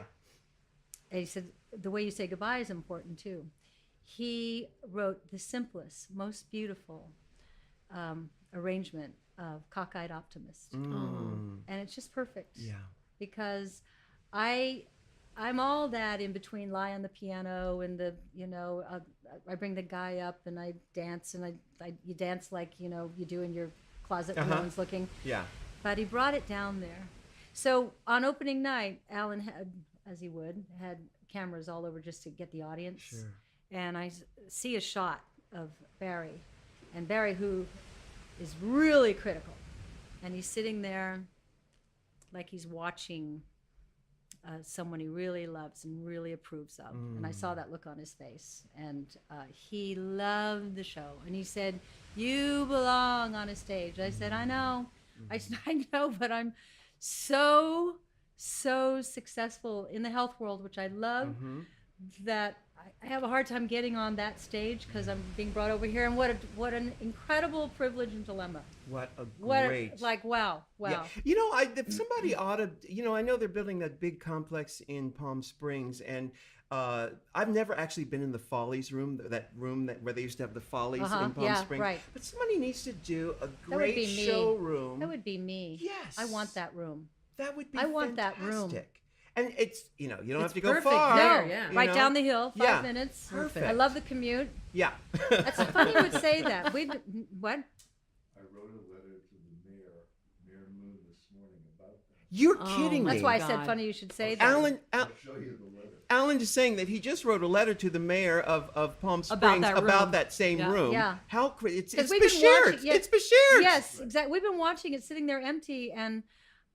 C: And he said the way you say goodbye is important too. He wrote the simplest, most beautiful arrangement of Cockeyed Optimist. And it's just perfect.
A: Yeah.
C: Because I'm all that in between, lie on the piano and I bring the guy up and I dance and you dance like you do in your closet when no one's looking.
A: Yeah.
C: But he brought it down there. So on opening night, Alan had, as he would, had cameras all over just to get the audience.
A: Sure.
C: And I see a shot of Barry, and Barry, who is really critical, and he's sitting there like he's watching someone he really loves and really approves of. And I saw that look on his face, and he loved the show. And he said, you belong on a stage. I said, I know. I know, but I'm so successful in the health world, which I love, that I have a hard time getting on that stage because I'm being brought over here. And what an incredible privilege and dilemma.
A: What a great.
C: Wow.
A: Yeah. If somebody ought to, I know they're building that big complex in Palm Springs, and I've never actually been in the Follies room, where they used to have the Follies in Palm Springs.
C: Right.
A: But somebody needs to do a
C: That would
A: great
C: be me.
A: showroom.
C: That would be me.
A: Yes.
C: I want that room.
A: That would be
C: I want that room.
A: fantastic. And it's, you don't have
B: It's
A: to go
B: perfect
A: far.
B: there,
C: No,
B: yeah.
C: right down the hill, 5
A: Yeah.
C: minutes.
A: Perfect.
C: I love the commute.
A: Yeah.
C: That's funny you would say that. What?
D: I wrote a letter to the Mayor Moon, this morning about that.
A: You're
B: Oh,
A: kidding me.
C: That's why I
B: God.
C: said funny you should say that.
A: Alan
D: I'll show you the letter.
A: Alan is saying that he just wrote a letter to the mayor of Palm Springs
B: About that room.
A: that same
B: Yeah.
A: room.
C: Yeah.
A: How it's
C: 'Cause we've been
A: Besheard.
C: watching- yeah.
A: It's Besheard.
C: Yes, exactly. We've been watching it sitting there empty, and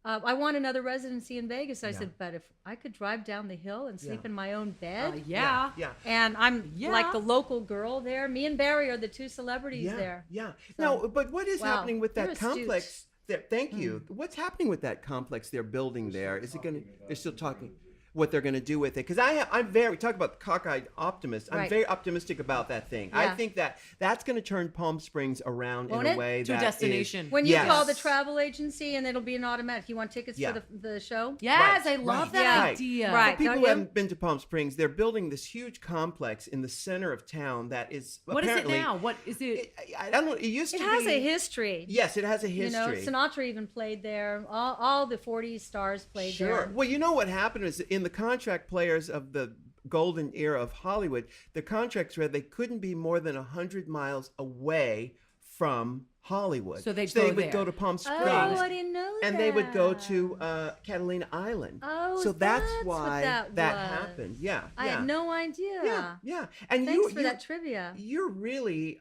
C: I want another residency in Vegas. I said, but if I could drive down the hill and sleep
A: Yeah.
C: in my own bed,
B: Yeah.
A: Yeah.
C: and I'm
B: Yeah.
C: like the local girl there. Me and Barry are the two celebrities
A: Yeah.
C: there.
A: Yeah.
C: So-
A: No, but what is
C: Wow.
A: happening with
C: You're
A: that
C: astute.
A: complex? Thank you. What's happening with that complex they're building there? Is it going to? They're still talking. What they're going to do with it? Because we talk about cockeyed optimist. I'm
C: Right.
A: very optimistic about that thing. I
C: Yeah.
A: think that's going to turn Palm Springs around
C: Won't
A: in a
C: it?
A: way
B: To a
A: that
B: destination.
A: is-
C: When you
A: Yes.
C: call the travel agency, and it'll be an automatic. You want tickets
A: Yeah.
C: for the show?
B: Yes,
A: Right,
B: I love
A: right,
B: that
A: right.
B: idea.
C: Right.
A: For people
C: don't
A: who
C: you?
A: haven't been to Palm Springs, they're building this huge complex in the center of town that is
B: What is it
A: apparently.
B: now? What is it?
A: I don't know. It used
C: It
A: to
C: has
A: be.
C: a history.
A: Yes, it has a history.
C: Sinatra even played there. All the 40s stars played
A: Sure.
C: there.
A: Well, you know what happened is in the contract players of the golden era of Hollywood, the contracts read they couldn't be more than 100 miles away from Hollywood.
B: So they
A: would
B: there.
A: go to Palm Springs.
C: Oh, I didn't know that.
A: and they would go to Catalina Island.
C: Oh,
A: so that's
C: what
A: why
C: that was.
A: happened. Yeah.
C: I
A: yeah.
C: had no idea.
A: Yeah. And
C: Thanks for that trivia.
A: You're really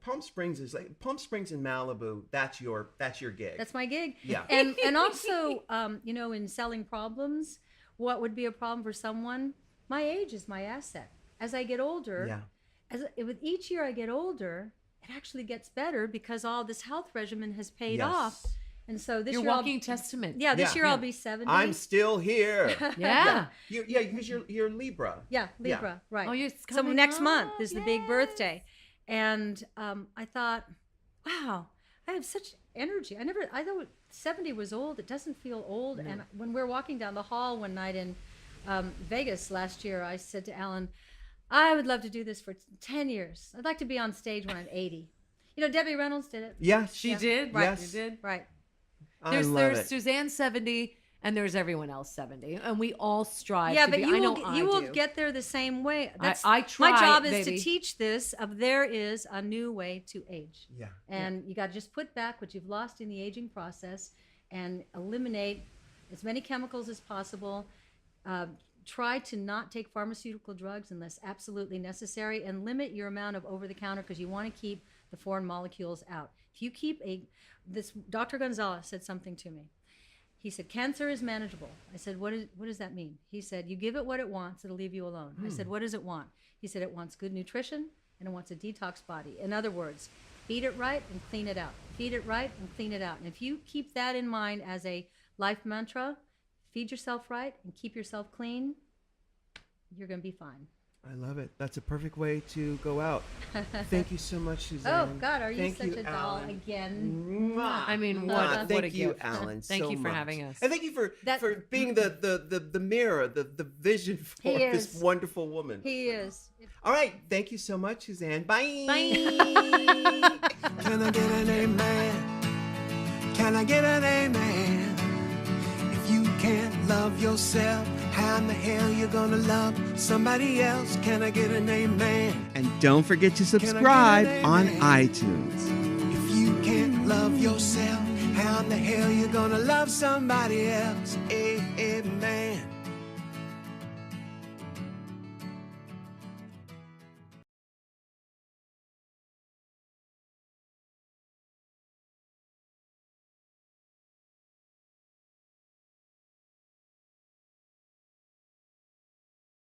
A: Palm Springs is like Palm Springs and Malibu. That's your gig.
C: That's my gig.
A: Yeah.
C: And also, in selling problems, what would be a problem for someone? My age is my asset. As I get older,
A: Yeah.
C: with each year I get older, it actually gets better because all this health regimen has paid off. And so this
B: You're
C: year
B: walking testament.
C: this year I'll be 70.
A: I'm still here.
B: Yeah.
A: Because you're Libra.
C: Yeah, Libra, right.
B: Oh, it's
C: so
B: coming
C: next
B: up.
C: month is the big
B: Yes.
C: birthday. And I thought, wow, I have such energy. I thought 70 was old. It doesn't feel old. And when we were walking down the hall one night in Vegas last year, I said to Alan, I would love to do this for 10 years. I'd like to be on stage when I'm 80. You know, Debbie Reynolds did it.
A: Yes.
B: She did.
C: Right.
B: Yes. She did.
C: Right.
B: There's
A: love it.
B: Suzanne 70 and there's everyone else 70. And we all strive
C: Yeah,
B: to
C: but
B: be.
C: you will get there the same way.
B: I try,
C: my job is
B: baby.
C: to teach this of there is a new way to age.
A: Yeah.
C: And you got to just put back what you've lost in the aging process and eliminate as many chemicals as possible. Try to not take pharmaceutical drugs unless absolutely necessary, and limit your amount of over-the-counter because you want to keep the foreign molecules out. If you keep this Dr. Gonzales said something to me. He said, cancer is manageable. I said, what does that mean? He said, you give it what it wants, it'll leave you alone. I said, what does it want? He said, it wants good nutrition and it wants a detox body. In other words, feed it right and clean it out. Feed it right and clean it out. And if you keep that in mind as a life mantra, feed yourself right and keep yourself clean, you're going to be fine.
A: I love it. That's a perfect way to go out. Thank you so much, Suzanne.
C: Oh, God, are you
A: Thank
C: such a doll
A: Alan.
C: again?
A: Mwah.
B: I mean,
A: Mwah.
B: what
A: Thank
B: a
A: you,
B: gift.
A: Alan.
B: Thank
A: so
B: you for
A: much.
B: having us.
A: And thank you for being the mirror, the vision for
C: He
A: this
C: is.
A: wonderful woman.
C: He is.
A: All right. Thank you so much, Suzanne. Bye.
B: Bye.
E: Can I get an amen? Can I get an amen? If you can't love yourself, how in the hell you gonna love somebody else? Can I get an amen?
A: And don't forget to
E: Can I get
A: subscribe
E: an
A: on
E: amen?
A: iTunes.
E: If you can't love yourself, how in the hell you gonna love somebody else? Amen.